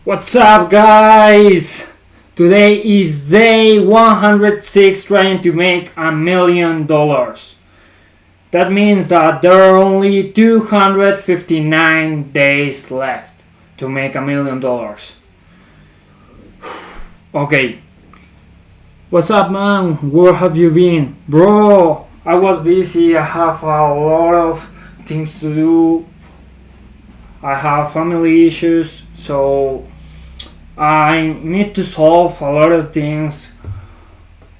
What's up, guys? Today is day 106 trying to make $1,000,000. That means that there are only 259 days left to make $1,000,000. Okay. What's up, man? Where have you been? Bro, I was busy. I have a lot of things to do. I have family issues, so I need to solve a lot of things,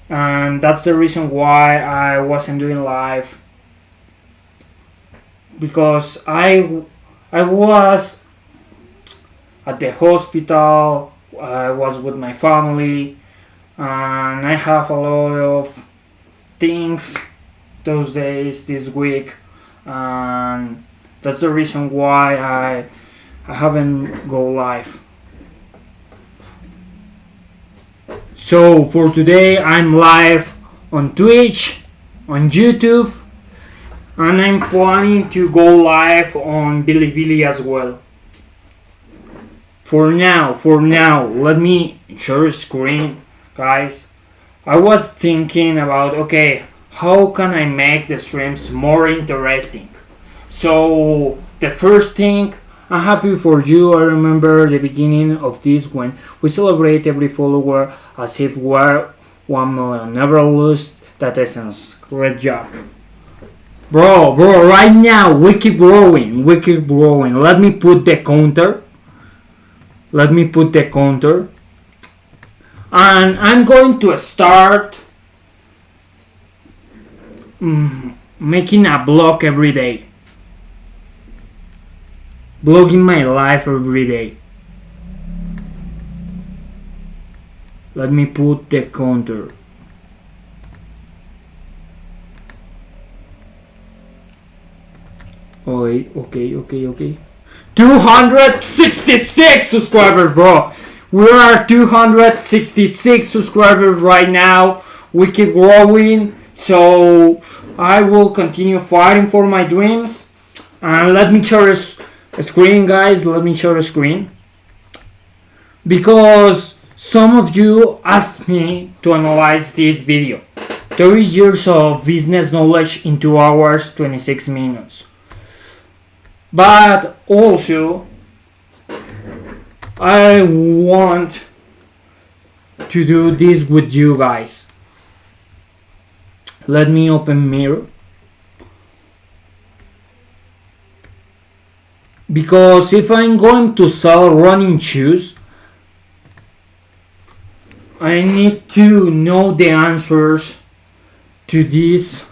and that's the reason why I wasn't doing live, because I was at the hospital. I was with my family, and I have a lot of things those days this week, and that's the reason why I haven't go live. So for today I'm live on Twitch, on YouTube, and I'm planning to go live on Bilibili as well. For now, let me share screen, guys. I was thinking about, okay, how can I make the streams more interesting? So the first thing, I'm happy for you. I remember the beginning of this when we celebrate every follower as if we're 1 million. Never lose that essence. Great job. Bro, right now we keep growing. Let me put the counter. And I'm going to start making a blog every day. Blogging my life every day. Let me put the counter. Okay. 266 subscribers, bro. We are 266 subscribers right now. We keep growing, so I will continue fighting for my dreams. And let me share a screen, guys. Let me share a screen, because some of you asked me to analyze this video. 30 years of business knowledge in 2 hours 26 minutes. But also I want to do this with you guys. Let me open Mirror, because if I'm going to sell running shoes, I need to know the answers to these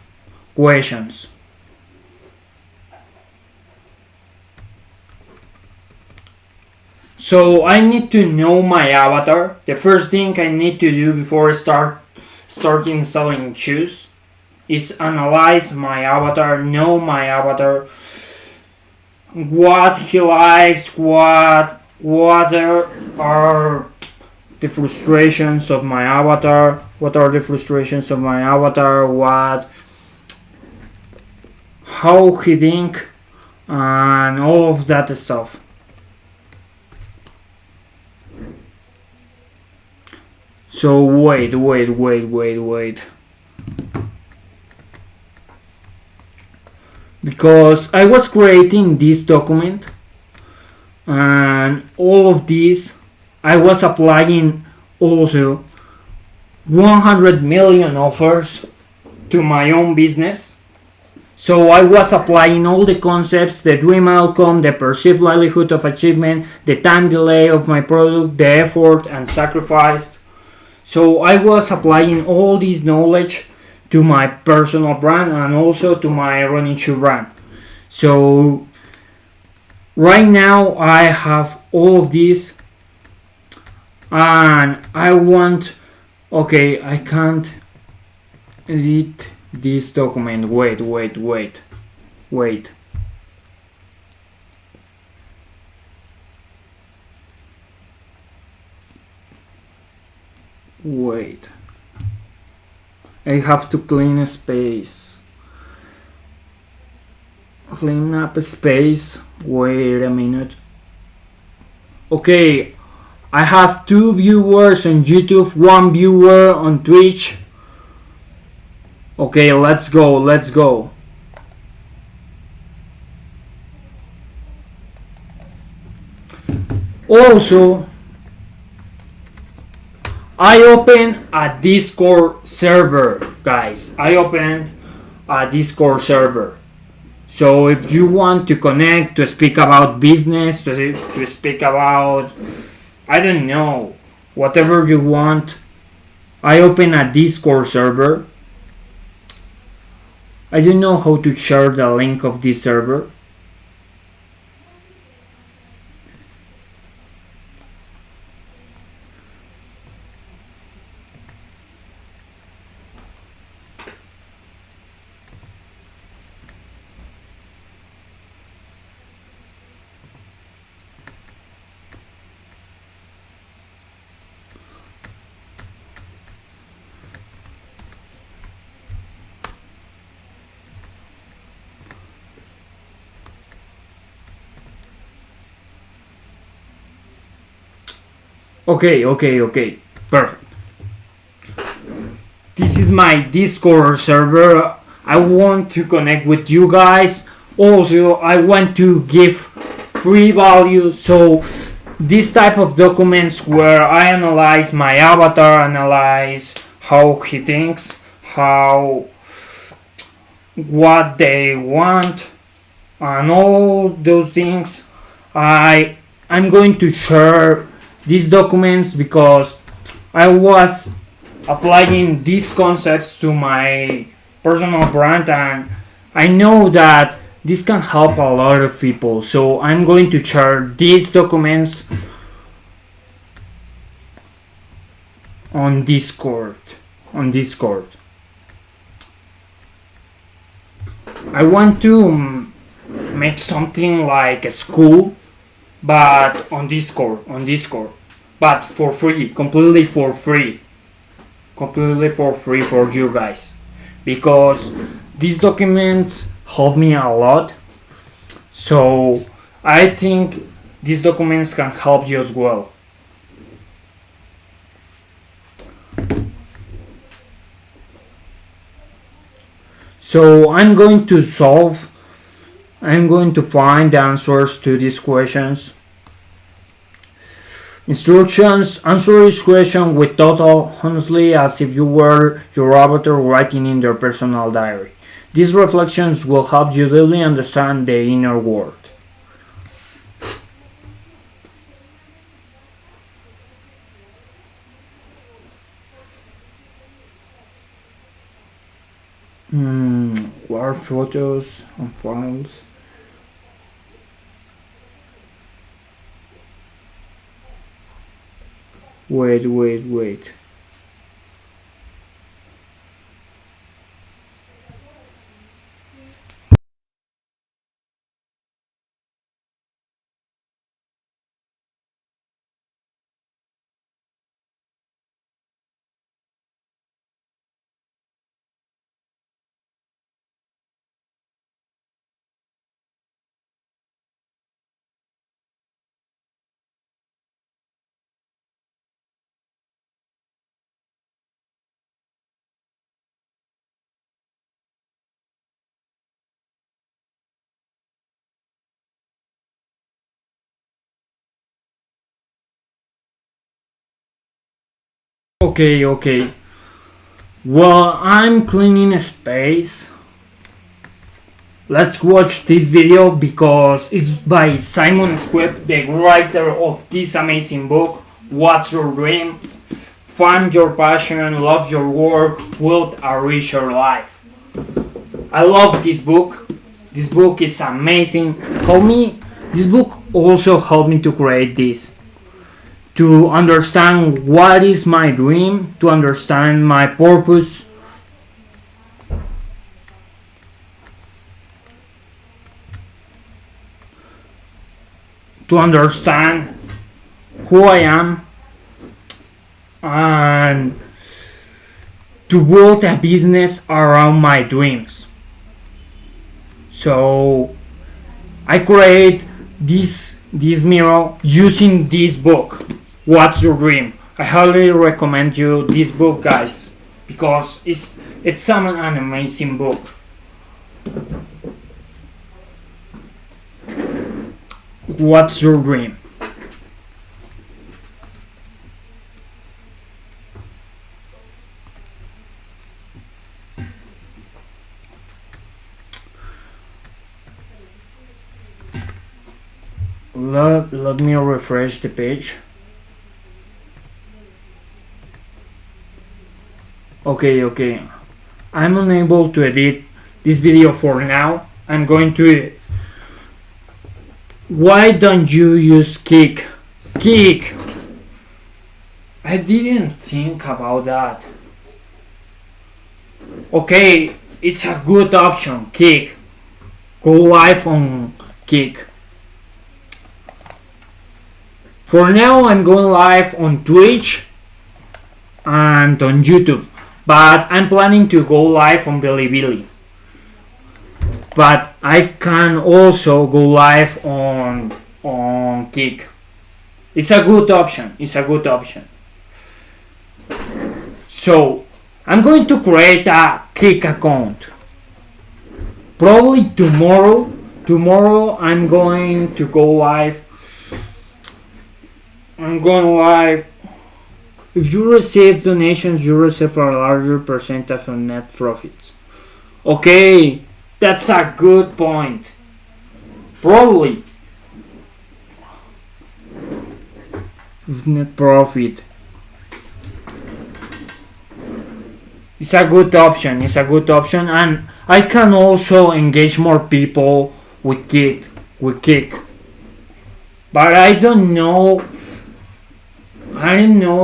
questions. So I need to know my avatar. The first thing I need to do before I starting selling shoes is analyze my avatar, know my avatar, what he likes, what are the frustrations of my avatar, how he think, and all of that stuff. So wait. Because I was creating this document, and all of these I was applying also 100 million offers to my own business. So I was applying all the concepts, the dream outcome, the perceived likelihood of achievement, the time delay of my product, the effort and sacrifice. So I was applying all this knowledge to my personal brand and also to my running shoe brand. So right now I have all of this, and I want, okay, I can't edit this document. Wait. I have to clean a space. Clean up a space. Wait a minute. Okay, I have 2 viewers on YouTube, 1 viewer on Twitch. Okay, let's go. Also, I opened a Discord server, guys. I opened a Discord server. So if you want to connect, to speak about business, to speak about, I don't know, whatever you want, I open a Discord server. I don't know how to share the link of this server. Okay. Perfect. This is my Discord server. I want to connect with you guys. Also, I want to give free value. So, this type of documents where I analyze my avatar, analyze how he thinks, how what they want, and all those things. I'm going to share these documents because I was applying these concepts to my personal brand, and I know that this can help a lot of people. So I'm going to share these documents on Discord. I want to make something like a school, but on Discord, but for free, completely for free for you guys, because these documents help me a lot. So I think these documents can help you as well. So I'm going to find the answers to these questions. Instructions: answer each question with total honestly, as if you were your avatar writing in their personal diary. These reflections will help you deeply understand the inner world. What are photos and files? Wait. Okay. Well, I'm cleaning a space. Let's watch this video because it's by Simon Squibb, the writer of this amazing book, What's Your Dream? Find your passion, love your work, build a richer life. I love this book. This book is amazing. This book also helped me to create this. To understand what is my dream, to understand my purpose. To understand who I am, and to build a business around my dreams. So I create this mirror using this book. What's Your Dream? I highly recommend you this book, guys, because it's an amazing book. What's Your Dream? Let me refresh the page. Okay. I'm unable to edit this video for now. I'm going to. Why don't you use Kik? Kik! I didn't think about that. Okay, it's a good option, Kik. Go live on Kik. For now, I'm going live on Twitch and on YouTube, but I'm planning to go live on Bilibili. But I can also go live on Kik. It's a good option. So I'm going to create a Kik account. Probably tomorrow. Tomorrow I'm going to go live. If you receive donations, you receive a larger percentage of net profits. Okay, that's a good point. Probably. Net profit. It's a good option. And I can also engage more people with Kik. But I don't know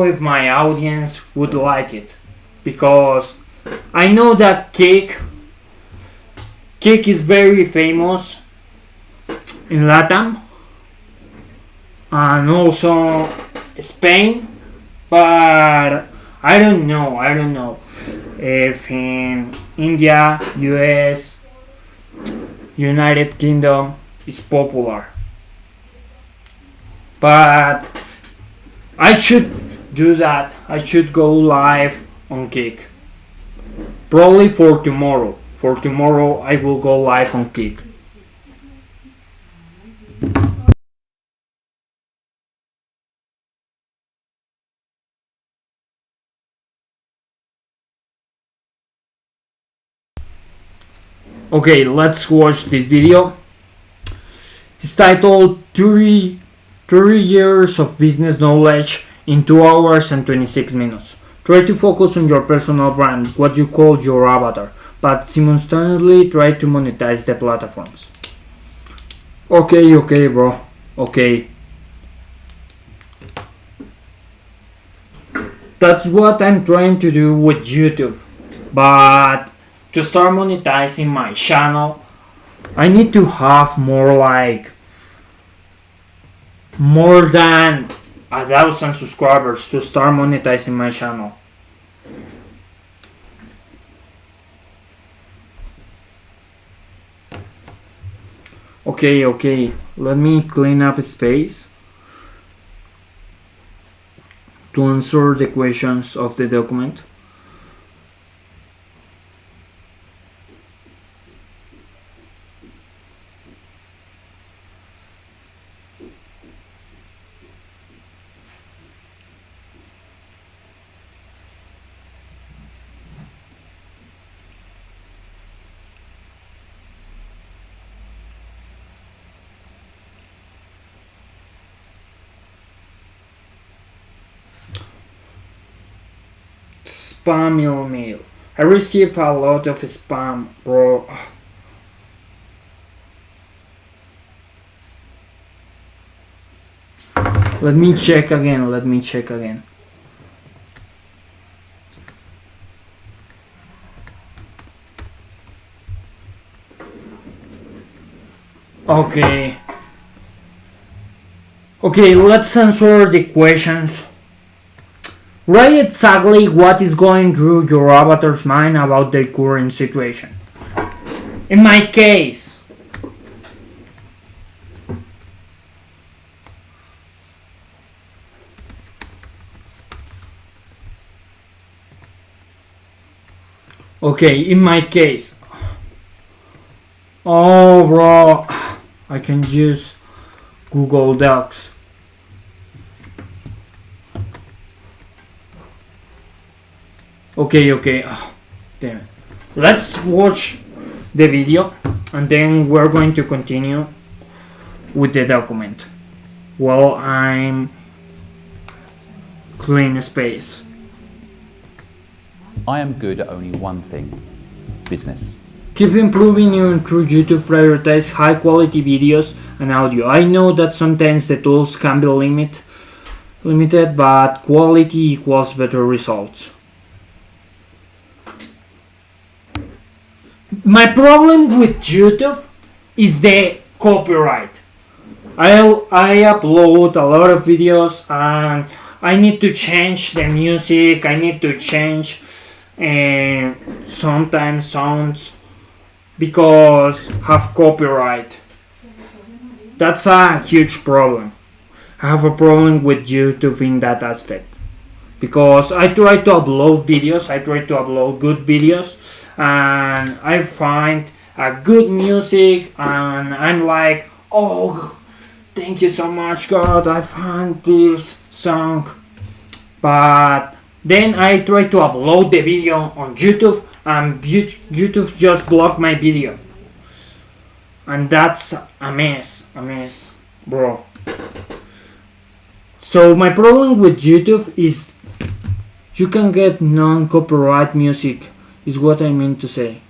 if my audience would like it, because I know that Kik is very famous in Latam and also Spain, but I don't know if in India, US, United Kingdom is popular. But I should do that. I should go live on Kik. Probably for tomorrow. For tomorrow I will go live on Kik. Okay, let's watch this video. It's titled 30 years of business knowledge in 2 hours and 26 minutes. Try to focus on your personal brand, what you call your avatar, but simultaneously try to monetize the platforms. Okay, bro. Okay. That's what I'm trying to do with YouTube. But to start monetizing my channel, I need to have more than 1,000 subscribers to start monetizing my channel. Okay, let me clean up space to answer the questions of the document. Spam email. I receive a lot of spam, bro. Let me check again. Okay, let's answer the questions. Write exactly what is going through your avatar's mind about the current situation. In my case, Okay, in my case, oh bro, I can use Google Docs. Okay, damn it. Let's watch the video and then we're going to continue with the document while I'm clean space. I am good at only one thing, business. Keep improving even through YouTube. Prioritize high quality videos and audio. I know that sometimes the tools can be limited, but quality equals better results. My problem with YouTube is the copyright. I upload a lot of videos and I need to change the music. I need to change sometimes sounds because have copyright. That's a huge problem. I have a problem with YouTube in that aspect because I try to upload videos. I try to upload good videos and I find a good music and I'm like, oh, thank you so much, God, I found this song. But then I try to upload the video on YouTube and YouTube just blocked my video. And that's a mess, bro. So my problem with YouTube is you can get non-copyright music, is what I mean to say.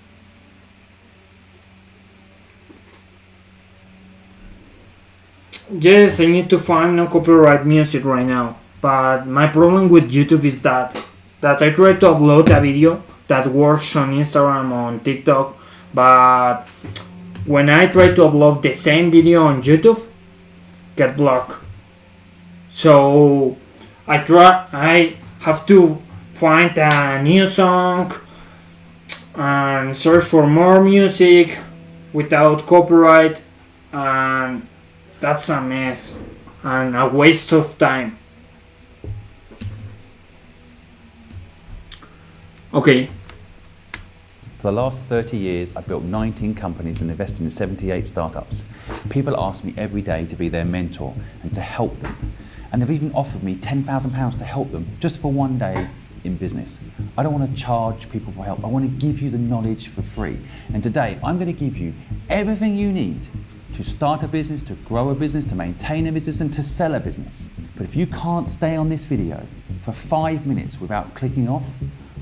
Yes, I need to find non-copyright music right now. But my problem with YouTube is that I try to upload a video that works on Instagram, on TikTok, but when I try to upload the same video on YouTube, get blocked. So I have to find a new song and search for more music without copyright, and that's a mess and a waste of time. Okay. For the last 30 years, I've built 19 companies and invested in 78 startups. People ask me every day to be their mentor and to help them. And they've even offered me £10,000 to help them just for one day in business. I don't want to charge people for help. I want to give you the knowledge for free. And today, I'm going to give you everything you need to start a business, to grow a business, to maintain a business, and to sell a business. But if you can't stay on this video for 5 minutes without clicking off,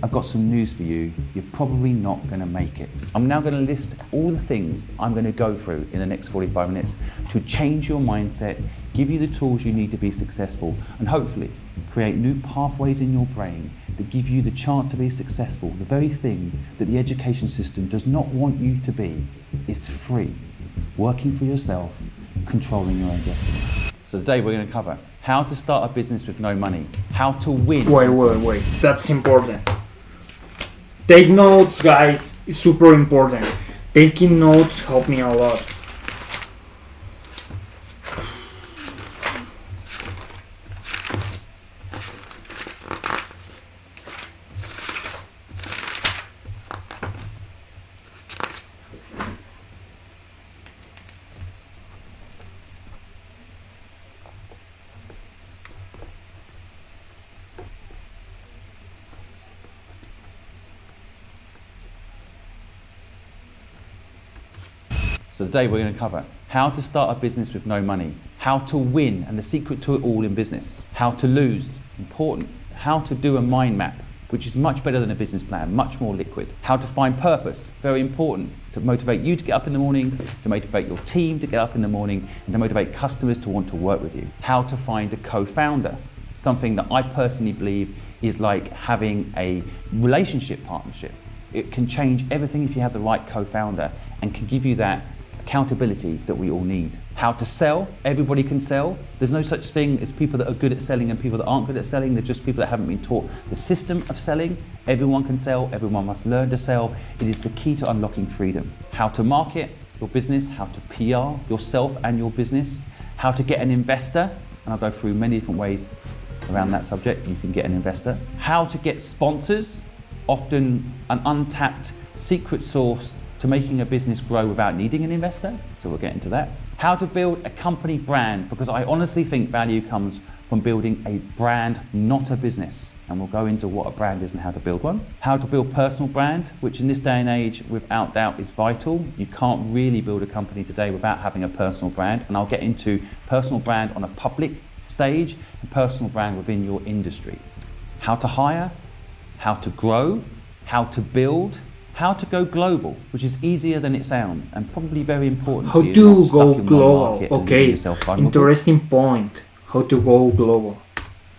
I've got some news for you. You're probably not going to make it. I'm now going to list all the things I'm going to go through in the next 45 minutes to change your mindset, give you the tools you need to be successful, and hopefully create new pathways in your brain that give you the chance to be successful. The very thing that the education system does not want you to be is free. Working for yourself, controlling your own destiny. So today we're going to cover how to start a business with no money, how to win. Wait. That's important. Take notes, guys. It's super important. Taking notes helped me a lot. So today we're going to cover how to start a business with no money, how to win and the secret to it all in business, how to lose, important, how to do a mind map, which is much better than a business plan, much more liquid, how to find purpose, very important, to motivate you to get up in the morning, to motivate your team to get up in the morning, and to motivate customers to want to work with you, how to find a co-founder, something that I personally believe is like having a relationship partnership. It can change everything if you have the right co-founder and can give you that accountability that we all need. How to sell, everybody can sell. There's no such thing as people that are good at selling and people that aren't good at selling. They're just people that haven't been taught the system of selling. Everyone can sell, everyone must learn to sell. It is the key to unlocking freedom. How to market your business, how to PR yourself and your business, how to get an investor, and I'll go through many different ways around that subject. You can get an investor. How to get sponsors, often an untapped secret sauce to making a business grow without needing an investor. So we'll get into that. How to build a company brand, because I honestly think value comes from building a brand, not a business. And we'll go into what a brand is and how to build one. How to build personal brand, which in this day and age, without doubt, is vital. You can't really build a company today without having a personal brand. And I'll get into personal brand on a public stage and personal brand within your industry. How to hire, how to grow, how to build, how to go global, which is easier than it sounds and probably very important. How so you're to not stuck go in one global? market and Okay, leaving yourself vulnerable. interesting point. How to go global?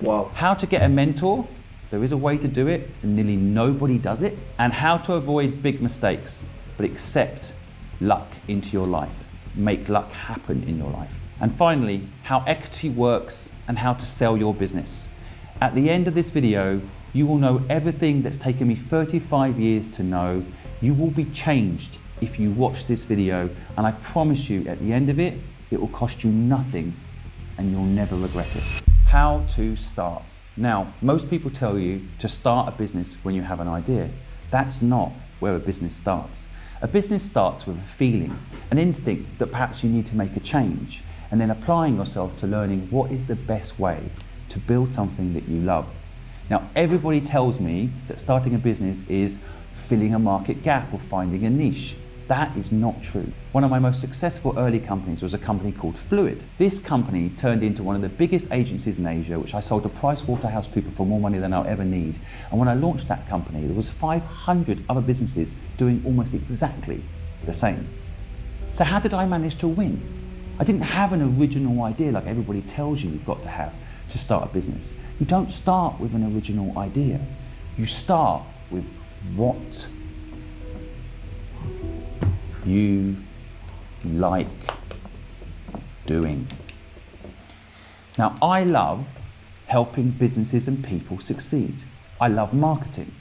Wow. How to get a mentor. There is a way to do it, and nearly nobody does it. And how to avoid big mistakes, but accept luck into your life. Make luck happen in your life. And finally, how equity works and how to sell your business. At the end of this video, you will know everything that's taken me 35 years to know. You will be changed if you watch this video, and I promise you at the end of it, it will cost you nothing and you'll never regret it. How to start. Now, most people tell you to start a business when you have an idea. That's not where a business starts. A business starts with a feeling, an instinct that perhaps you need to make a change, and then applying yourself to learning what is the best way to build something that you love. Now, everybody tells me that starting a business is filling a market gap or finding a niche. That is not true. One of my most successful early companies was a company called Fluid. This company turned into one of the biggest agencies in Asia, which I sold to PricewaterhouseCoopers for more money than I'll ever need. And when I launched that company, there was 500 other businesses doing almost exactly the same. So how did I manage to win? I didn't have an original idea like everybody tells you you've got to have to start a business. You don't start with an original idea. You start with what you like doing. Now, I love helping businesses and people succeed. I love marketing.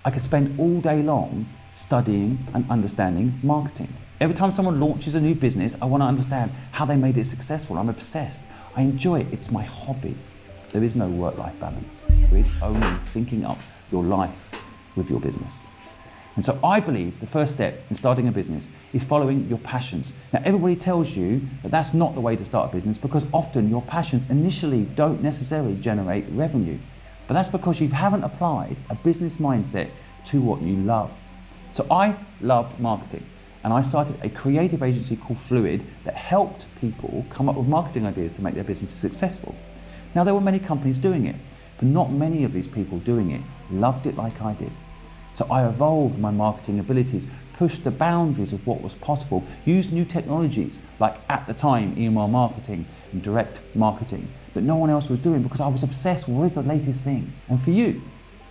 I could spend all day long studying and understanding marketing. Every time someone launches a new business, I want to understand how they made it successful. I'm obsessed. I enjoy it. It's my hobby. There is no work-life balance. There is only syncing up your life with your business. And so I believe the first step in starting a business is following your passions. Now, everybody tells you that that's not the way to start a business because often your passions initially don't necessarily generate revenue. But that's because you haven't applied a business mindset to what you love. So I loved marketing, and I started a creative agency called Fluid that helped people come up with marketing ideas to make their businesses successful. Now, there were many companies doing it, but not many of these people doing it loved it like I did. So I evolved my marketing abilities, pushed the boundaries of what was possible, used new technologies like at the time email marketing and direct marketing that no one else was doing because I was obsessed with what is the latest thing. And for you,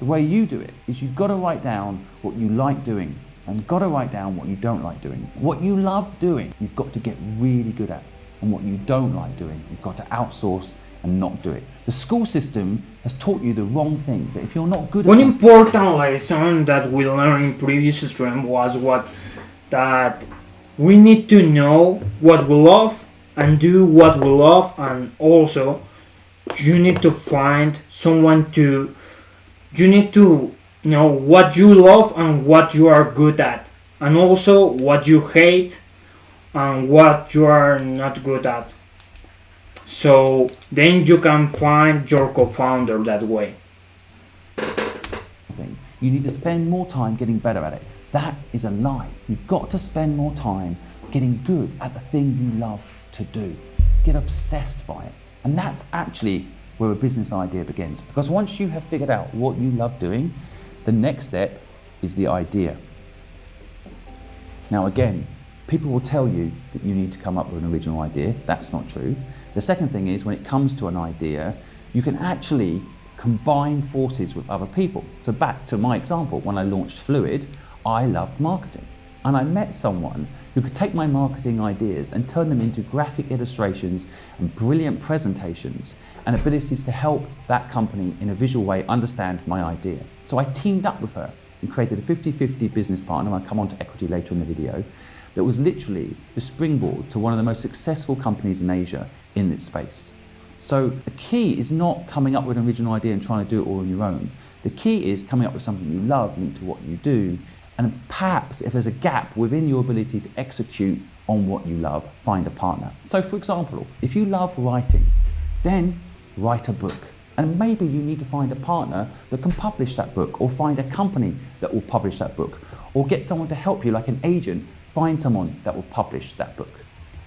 the way you do it is you've got to write down what you like doing and you've got to write down what you don't like doing. What you love doing, you've got to get really good at. And what you don't like doing, you've got to outsource and not do it. The school system has taught you the wrong things. That if you're not good at One something, important lesson that we learned in previous stream was that we need to know what we love and do what we love, and also you need to find someone to. You need to know what you love and what you are good at, and also what you hate and what you are not good at. So then you can find your co-founder that way. you need to spend more time getting better at it. That is a lie. You've got to spend more time getting good at the thing you love to do. Get obsessed by it. And that's actually where a business idea begins. Because once you have figured out what you love doing, the next step is the idea. Now again, people will tell you that you need to come up with an original idea. That's not true. The second thing is, when it comes to an idea, you can actually combine forces with other people. So back to my example, when I launched Fluid, I loved marketing. And I met someone who could take my marketing ideas and turn them into graphic illustrations and brilliant presentations and abilities to help that company in a visual way understand my idea. So I teamed up with her and created a 50-50 business partner, and I'll come on to equity later in the video, that was literally the springboard to one of the most successful companies in Asia in this space. So the key is not coming up with an original idea and trying to do it all on your own. The key is coming up with something you love linked to what you do, and perhaps if there's a gap within your ability to execute on what you love, find a partner. So for example, if you love writing, then write a book. And maybe you need to find a partner that can publish that book, or find a company that will publish that book, or get someone to help you, like an agent, find someone that will publish that book.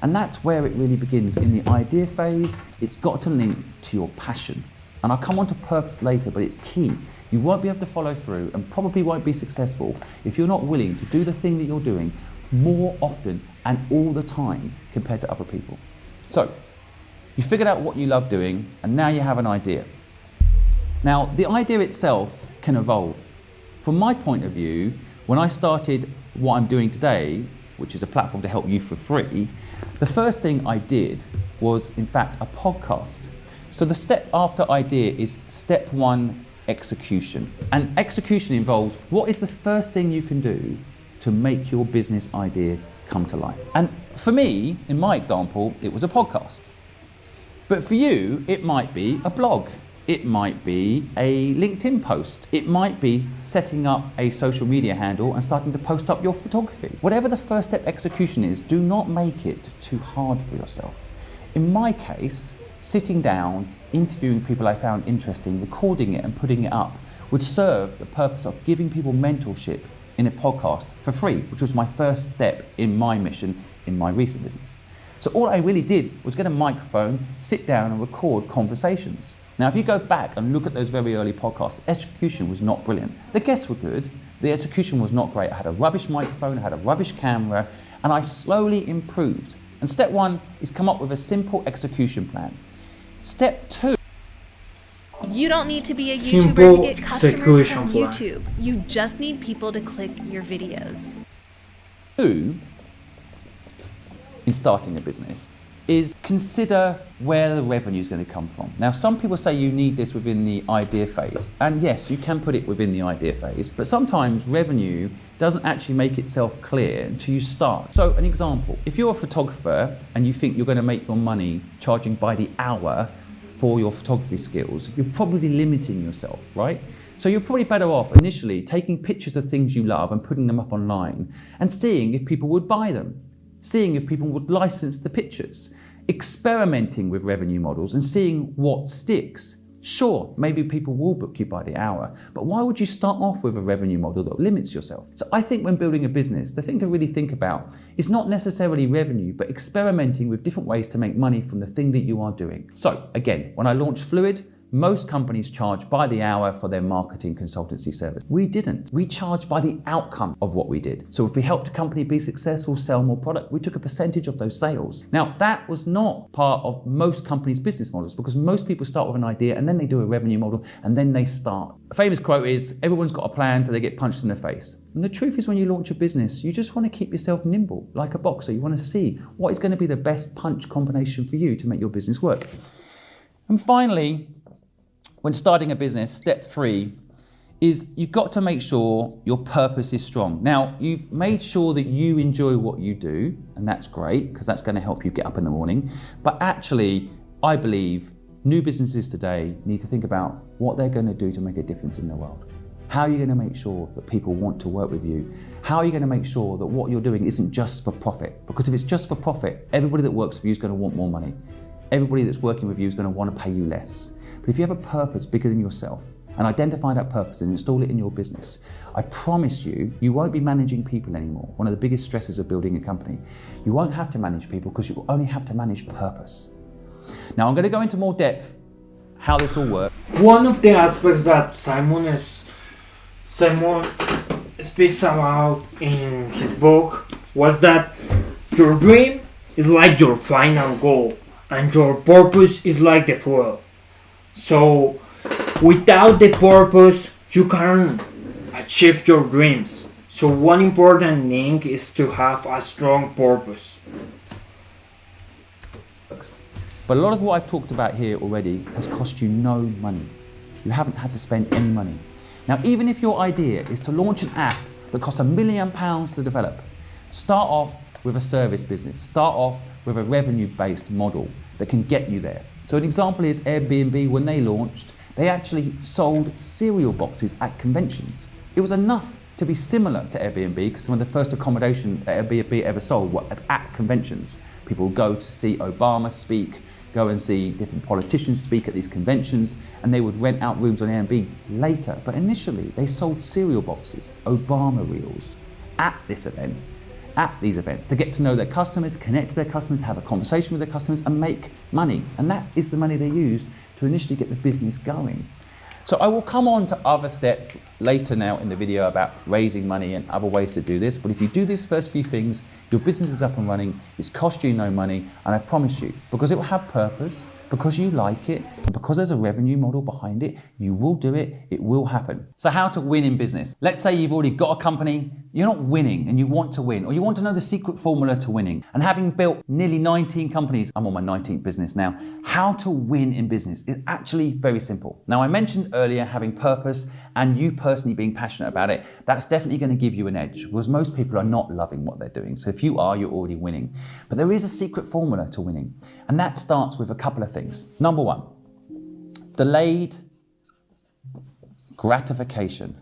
And that's where it really begins. In the idea phase, it's got to link to your passion. And I'll come on to purpose later, but it's key. You won't be able to follow through and probably won't be successful if you're not willing to do the thing that you're doing more often and all the time compared to other people. So, you figured out what you love doing, and now you have an idea. Now, the idea itself can evolve. From my point of view, when I started what I'm doing today, which is a platform to help you for free, the first thing I did was, in fact, a podcast. So the step after idea is step one, execution. And execution involves what is the first thing you can do to make your business idea come to life. And for me, in my example, it was a podcast. But for you, it might be a blog. It might be a LinkedIn post. It might be setting up a social media handle and starting to post up your photography. Whatever the first step execution is, do not make it too hard for yourself. In my case, sitting down, interviewing people I found interesting, recording it and putting it up would serve the purpose of giving people mentorship in a podcast for free, which was my first step in my mission in my recent business. So all I really did was get a microphone, sit down and record conversations. Now, if you go back and look at those very early podcasts, the execution was not brilliant. The guests were good, the execution was not great. I had a rubbish microphone, I had a rubbish camera, and I slowly improved. And step one is come up with a simple execution plan. Step two. You don't need to be a Simple YouTuber to get customers execution from plan. YouTube. You just need people to click your videos. Two, in starting a business, is consider where the revenue is going to come from. Now, some people say you need this within the idea phase, and yes, you can put it within the idea phase, but sometimes revenue doesn't actually make itself clear until you start. So an example, if you're a photographer and you think you're going to make your money charging by the hour for your photography skills, you're probably limiting yourself, right? So you're probably better off initially taking pictures of things you love and putting them up online and seeing if people would buy them, seeing if people would license the pictures, experimenting with revenue models and seeing what sticks. Sure, maybe people will book you by the hour, but why would you start off with a revenue model that limits yourself? So I think when building a business, the thing to really think about is not necessarily revenue, but experimenting with different ways to make money from the thing that you are doing. So again, when I launched Fluid, most companies charge by the hour for their marketing consultancy service. We didn't. We charged by the outcome of what we did. So if we helped a company be successful, sell more product, we took a percentage of those sales. Now, that was not part of most companies' business models, because most people start with an idea and then they do a revenue model and then they start. A famous quote is, everyone's got a plan till they get punched in the face. And the truth is, when you launch a business, you just want to keep yourself nimble, like a boxer. You want to see what is going to be the best punch combination for you to make your business work. And finally, when starting a business, step three is you've got to make sure your purpose is strong. Now, you've made sure that you enjoy what you do, and that's great because that's going to help you get up in the morning. But actually, I believe new businesses today need to think about what they're going to do to make a difference in the world. How are you going to make sure that people want to work with you? How are you going to make sure that what you're doing isn't just for profit? Because if it's just for profit, everybody that works for you is going to want more money. Everybody that's working with you is going to want to pay you less. But if you have a purpose bigger than yourself and identify that purpose and install it in your business, I promise you, you won't be managing people anymore. One of the biggest stresses of building a company. You won't have to manage people because you will only have to manage purpose. Now, I'm going to go into more depth how this all works. One of the aspects that Simon speaks about in his book was that your dream is like your final goal and your purpose is like the fuel. So without the purpose, you can't achieve your dreams. So one important thing is to have a strong purpose. But a lot of what I've talked about here already has cost you no money. You haven't had to spend any money. Now, even if your idea is to launch an app that costs £1 million to develop, start off with a service business. Start off with a revenue-based model that can get you there. So an example is Airbnb. When they launched, They actually sold cereal boxes at conventions. It was enough to be similar to Airbnb because some of the first accommodation Airbnb ever sold was at conventions. People would go to see Obama speak, go and see different politicians speak at these conventions, and they would rent out rooms on Airbnb later. But initially, they sold cereal boxes, Obama reels, at this event, at these events, to get to know their customers, connect to their customers, have a conversation with their customers, and make money. And that is the money they used to initially get the business going. So I will come on to other steps later now in the video about raising money and other ways to do this. But if you do these first few things, your business is up and running, it's cost you no money, and I promise you, because it will have purpose, because you like it, and because there's a revenue model behind it, you will do it, it will happen. So how to win in business? Let's say you've already got a company, you're not winning and you want to win, or you want to know the secret formula to winning. And having built nearly 19 companies, I'm on my 19th business now, how to win in business is actually very simple. Now I mentioned earlier having purpose and you personally being passionate about it, that's definitely going to give you an edge, because most people are not loving what they're doing. So if you are, you're already winning. But there is a secret formula to winning, and that starts with a couple of things. Number one, delayed gratification.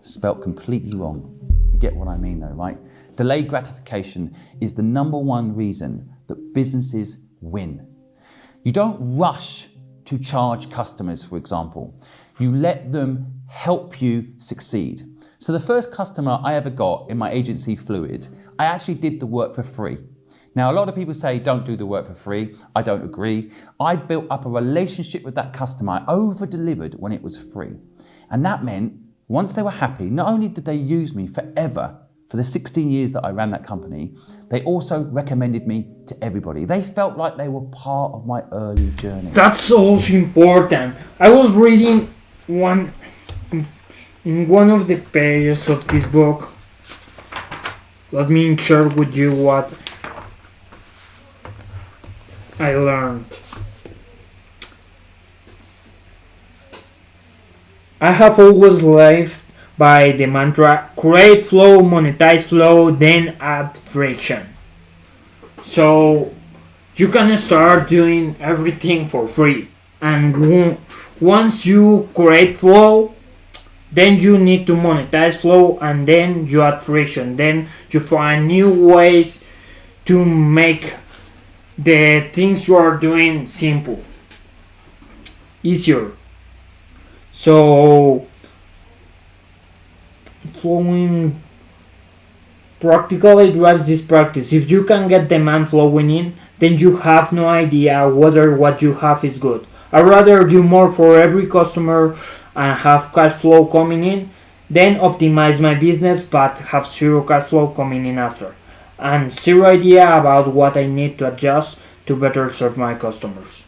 Spelt completely wrong. You get what I mean though, right? Delayed gratification is the number one reason that businesses win. You don't rush to charge customers, for example. You let them help you succeed. So the first customer I ever got in my agency, Fluid, I actually did the work for free. Now, a lot of people say don't do the work for free. I don't agree. I built up a relationship with that customer. I over-delivered when it was free. And that meant once they were happy, not only did they use me forever, for the 16 years that I ran that company, they also recommended me to everybody. They felt like they were part of my early journey. That's also important. I was reading in one of the pages of this book. Let me share with you what I learned. I have always lived by the mantra, create flow, monetize flow, then add friction. So you can start doing everything for free. And once you create flow, then you need to monetize flow, and then you add friction. Then you find new ways to make the things you are doing simple, easier. So flowing practically drives this practice. If you can get demand flowing in, then you have no idea whether what you have is good. I'd rather do more for every customer and have cash flow coming in, then optimize my business but have zero cash flow coming in after, and zero idea about what I need to adjust to better serve my customers.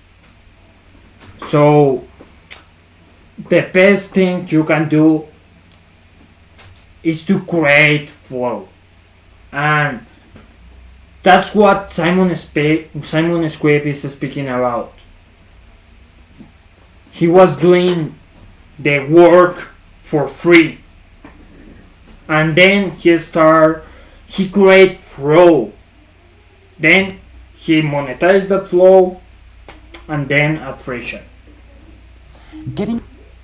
So the best thing you can do is to create flow, and that's what Simon Squibb is speaking about. He was doing the work for free, and then he create flow, then he monetized that flow, and then add friction.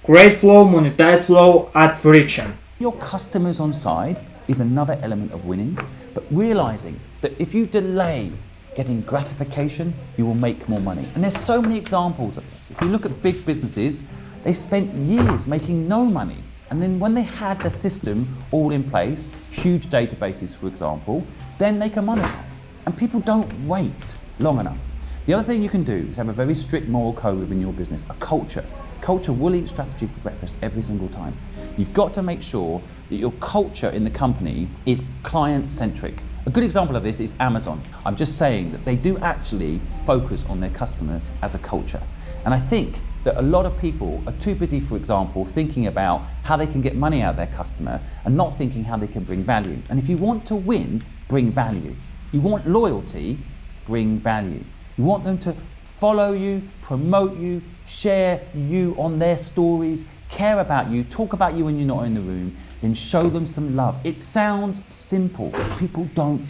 Create flow, monetize flow, add friction. Your customers on side is another element of winning, but realizing that if you delay getting gratification, you will make more money. And there's so many examples of this. If you look at big businesses, they spent years making no money. And then when they had the system all in place, huge databases, for example, then they can monetize. And people don't wait long enough. The other thing you can do is have a very strict moral code within your business, a culture. Culture will eat strategy for breakfast every single time. You've got to make sure that your culture in the company is client-centric. A good example of this is Amazon. I'm just saying that they do actually focus on their customers as a culture. And I think that a lot of people are too busy, for example, thinking about how they can get money out of their customer and not thinking how they can bring value. And if you want to win, bring value. You want loyalty, bring value. You want them to follow you, promote you, share you on their stories, care about you, talk about you when you're not in the room, then show them some love. It sounds simple, but people don't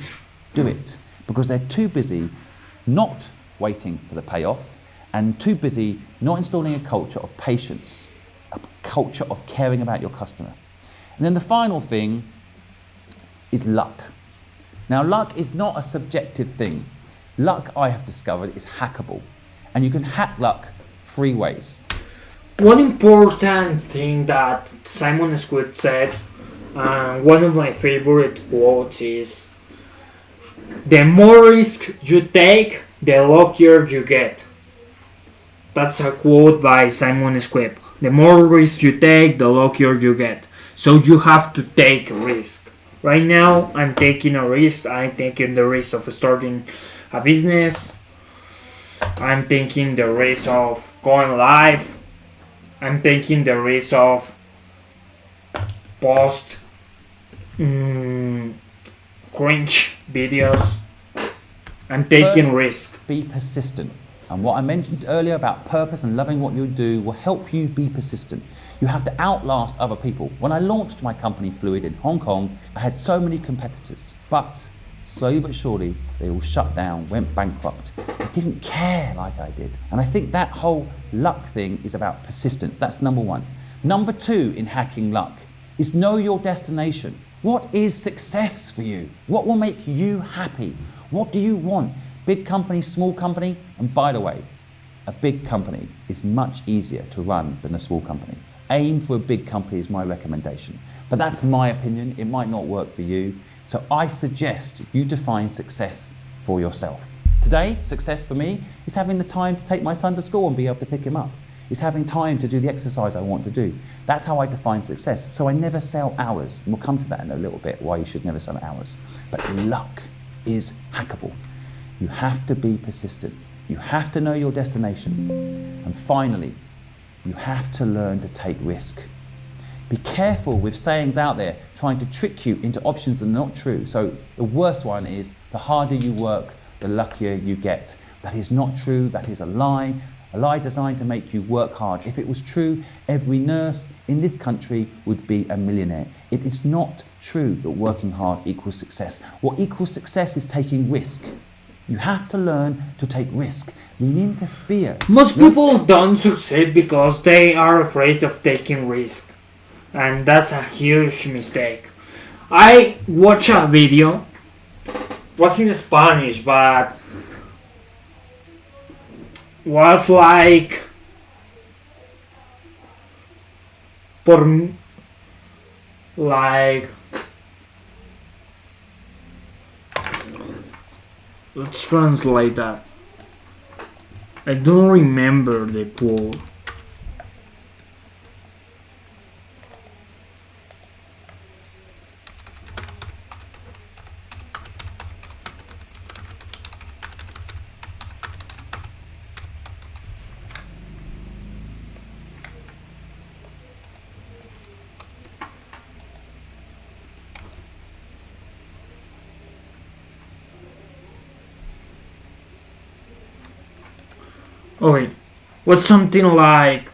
do it because they're too busy not waiting for the payoff and too busy not installing a culture of patience, a culture of caring about your customer. And then the final thing is luck. Now, luck is not a subjective thing. Luck, I have discovered, is hackable. And you can hack luck 3 ways. One important thing that Simon Squid said, one of my favorite quotes is, the more risk you take, the luckier you get. That's a quote by Simon Squib. The more risk you take, the luckier you get. So you have to take risk. Right now, I'm taking a risk. I'm taking the risk of starting a business. I'm taking the risk of going live. I'm taking the risk of post cringe videos. I'm taking First, risk. Be persistent. And what I mentioned earlier about purpose and loving what you do will help you be persistent. You have to outlast other people. When I launched my company Fluid in Hong Kong, I had so many competitors, but slowly but surely, they all shut down, went bankrupt. They didn't care like I did. And I think that whole luck thing is about persistence. That's number 1. Number 2 in hacking luck is know your destination. What is success for you? What will make you happy? What do you want? Big company, small company? And by the way, a big company is much easier to run than a small company. Aim for a big company is my recommendation. But that's my opinion. It might not work for you. So I suggest you define success for yourself. Today, success for me is having the time to take my son to school and be able to pick him up. It's having time to do the exercise I want to do. That's how I define success. So I never sell hours. And we'll come to that in a little bit, why you should never sell hours. But luck is hackable. You have to be persistent. You have to know your destination. And finally, you have to learn to take risk. Be careful with sayings out there trying to trick you into options that are not true. So the worst one is, the harder you work, the luckier you get. That is not true. That is a lie designed to make you work hard. If it was true, every nurse in this country would be a millionaire. It is not true that working hard equals success. What equals success is taking risk. You have to learn to take risk. Lean into fear. Most people don't succeed because they are afraid of taking risk. And that's a huge mistake. I watched a video, was in Spanish, but was like let's translate that. I don't remember the quote. Okay, was something like,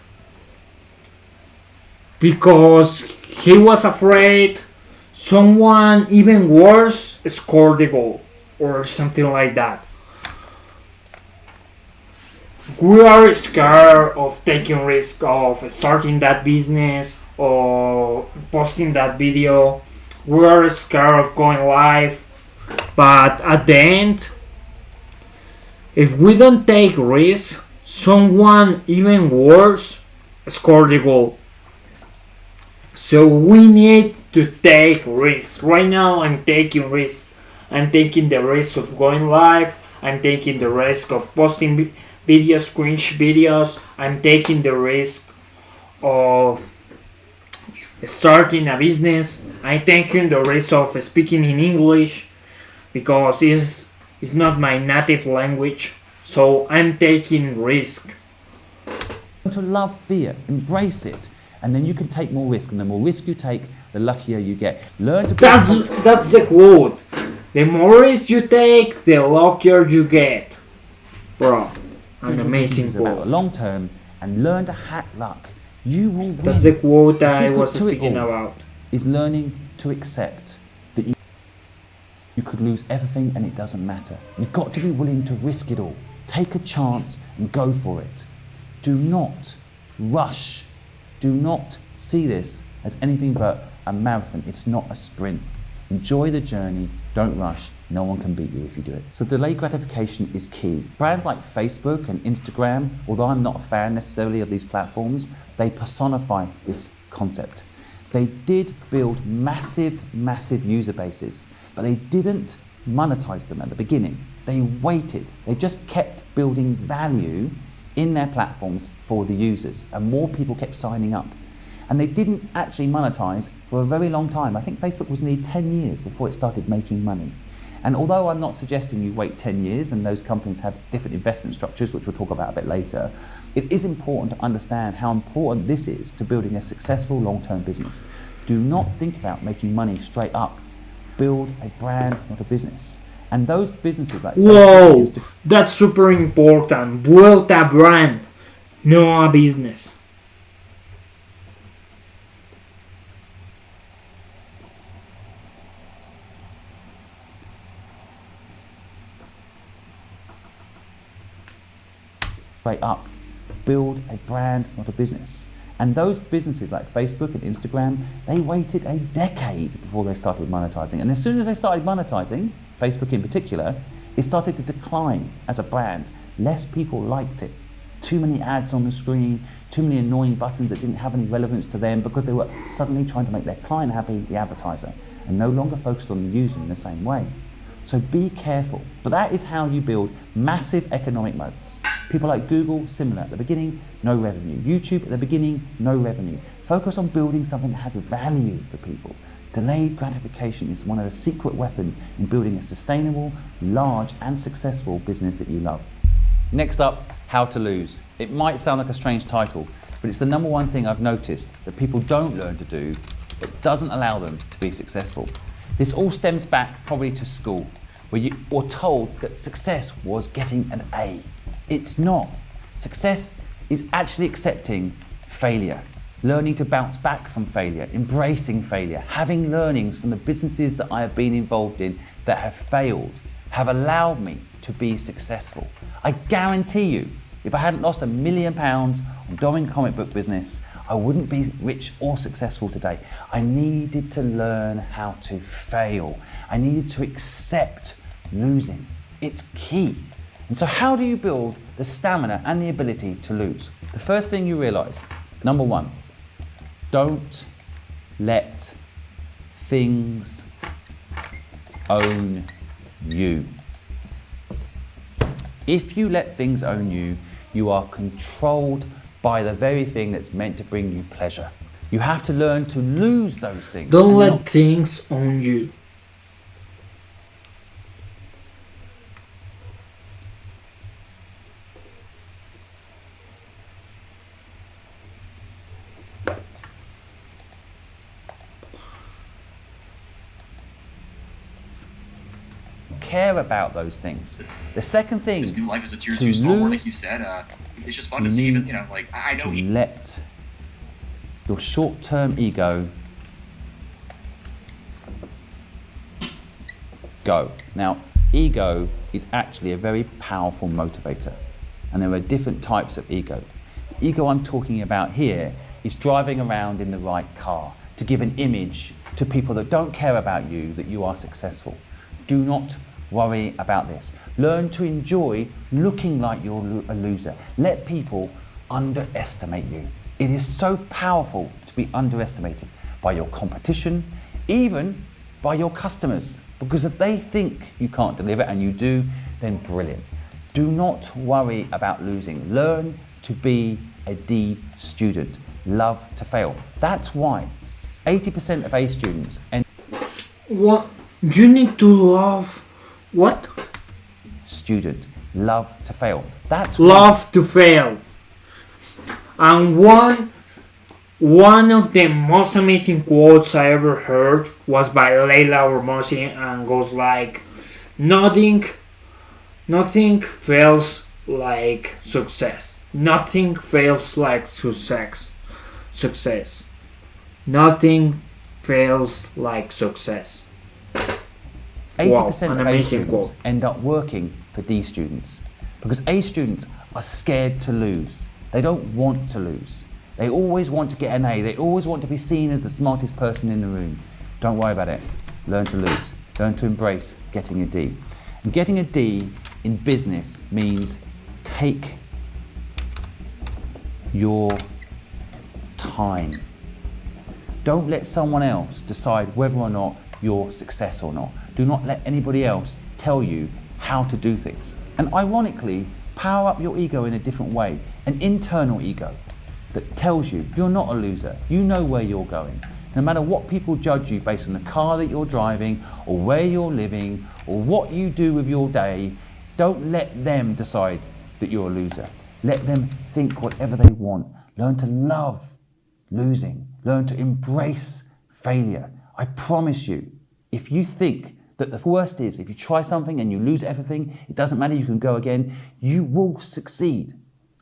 because he was afraid someone even worse scored the goal or something like that. We are scared of taking risk of starting that business or posting that video. We are scared of going live, but at the end, if we don't take risk, someone even worse scored the goal. So we need to take risks. Right now I'm taking risks. I'm taking the risk of going live. I'm taking the risk of posting videos, cringe videos. I'm taking the risk of starting a business. I'm taking the risk of speaking in English because it's not my native language. So I'm taking risk. To love fear, embrace it, and then you can take more risk. And the more risk you take, the luckier you get. Learn to. That's the quote. The more risk you take, the luckier you get. Bro, an amazing quote. Long term, and learn to hack luck. You will win. That's the quote that I was secret to it speaking all about. Is learning to accept that you could lose everything and it doesn't matter. You've got to be willing to risk it all. Take a chance and go for it. Do not rush. Do not see this as anything but a marathon. It's not a sprint. Enjoy the journey, don't rush. No one can beat you if you do it. So delayed gratification is key. Brands like Facebook and Instagram, although I'm not a fan necessarily of these platforms, they personify this concept. They did build massive user bases, but they didn't monetize them at the beginning. They waited. They just kept building value in their platforms for the users, and more people kept signing up. And they didn't actually monetize for a very long time. I think Facebook was nearly 10 years before it started making money. And although I'm not suggesting you wait 10 years and those companies have different investment structures, which we'll talk about a bit later, it is important to understand how important this is to building a successful long-term business. Do not think about making money straight up. Build a brand, not a business. And those businesses like Whoa, that's super important. Build a brand, not a business. straight up. Build a brand, not a business. And those businesses like Facebook and Instagram, they waited a decade before they started monetizing. And as soon as they started monetizing, Facebook in particular, it started to decline as a brand. Less people liked it. Too many ads on the screen, too many annoying buttons that didn't have any relevance to them because they were suddenly trying to make their client happy, the advertiser, and no longer focused on the user in the same way. So be careful. But that is how you build massive economic moats. People like Google, similar. At the beginning, no revenue. YouTube, at the beginning, no revenue. Focus on building something that has value for people. Delayed gratification is one of the secret weapons in building a sustainable, large, and successful business that you love. Next up, how to lose. It might sound like a strange title, but it's the number one thing I've noticed that people don't learn to do that doesn't allow them to be successful. This all stems back probably to school, where you were told that success was getting an A. It's not. Success is actually accepting failure, learning to bounce back from failure, embracing failure, having learnings from the businesses that I have been involved in that have failed, have allowed me to be successful. I guarantee you, if I hadn't lost £1 million on doing comic book business, I wouldn't be rich or successful today. I needed to learn how to fail. I needed to accept losing. It's key. And so how do you build the stamina and the ability to lose? The first thing you realize, number one, don't let things own you. If you let things own you, you are controlled by the very thing that's meant to bring you pleasure. You have to learn to lose those things. Don't let things own you. Care about those things. The second thing, This new life is a tier to 2 Star Wars, lose, like you said. It's just fun you to see, even, need you know, like, I know to he let your short-term ego go. Now, ego is actually a very powerful motivator, and there are different types of ego. The ego I'm talking about here is driving around in the right car to give an image to people that don't care about you that you are successful. Do not worry about this. Learn to enjoy looking like you're a loser. Let people underestimate you. It is so powerful to be underestimated by your competition, even by your customers, because if they think you can't deliver and you do, then brilliant. Do not worry about losing. Learn to be a D student. Love to fail. That's why 80% of A students end What? You need to love what? student. Love to fail. That's Love to fail. And one of the most amazing quotes I ever heard was by Leila Hormozi, and goes like, nothing fails like success. Nothing fails like success. Nothing fails like success. 80% an of A amazing students quote. end up working for D students Because A students are scared to lose. They don't want to lose. They always want to get an A. They always want to be seen as the smartest person in the room. Don't worry about it. Learn to lose. Learn to embrace getting a D. And getting a D in business means take your time. Don't let someone else decide whether or not you're success or not. Do not let anybody else tell you how to do things. And ironically, power up your ego in a different way, an internal ego that tells you you're not a loser. You know where you're going. No matter what people judge you based on the car that you're driving or where you're living or what you do with your day, don't let them decide that you're a loser. Let them think whatever they want. Learn to love losing. Learn to embrace failure. I promise you, if you think that the worst is if you try something and you lose everything, it doesn't matter, you can go again, you will succeed.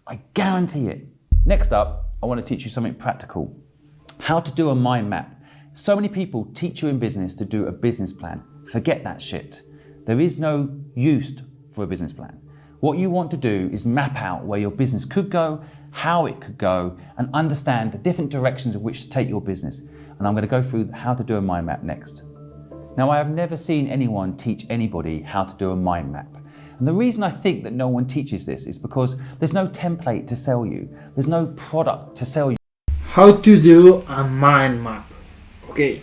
I guarantee it. Next up, I want to teach you something practical. How to do a mind map. So many people teach you in business to do a business plan. Forget that shit. There is no use for a business plan. What you want to do is map out where your business could go, how it could go, and understand the different directions in which to take your business. And I'm going to go through how to do a mind map next. Now, I have never seen anyone teach anybody how to do a mind map. And the reason I think that no one teaches this is because there's no template to sell you. There's no product to sell you. How to do a mind map. Okay.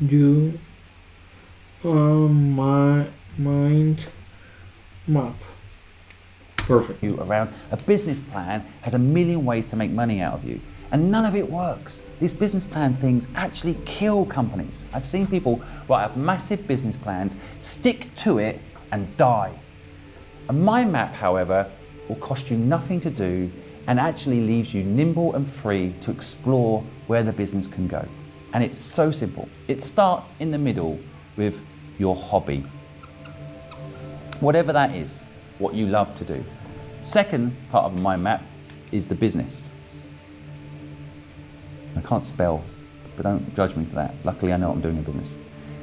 Do a mind map. Perfect. You around a business plan has a million ways to make money out of you, and none of it works. These business plan things actually kill companies. I've seen people write up massive business plans, stick to it, and die. A mind map, however, will cost you nothing to do and actually leaves you nimble and free to explore where the business can go. And it's so simple. It starts in the middle with your hobby. Whatever that is, what you love to do. Second part of a mind map is the business. I can't spell, but don't judge me for that. Luckily, I know I'm doing a business.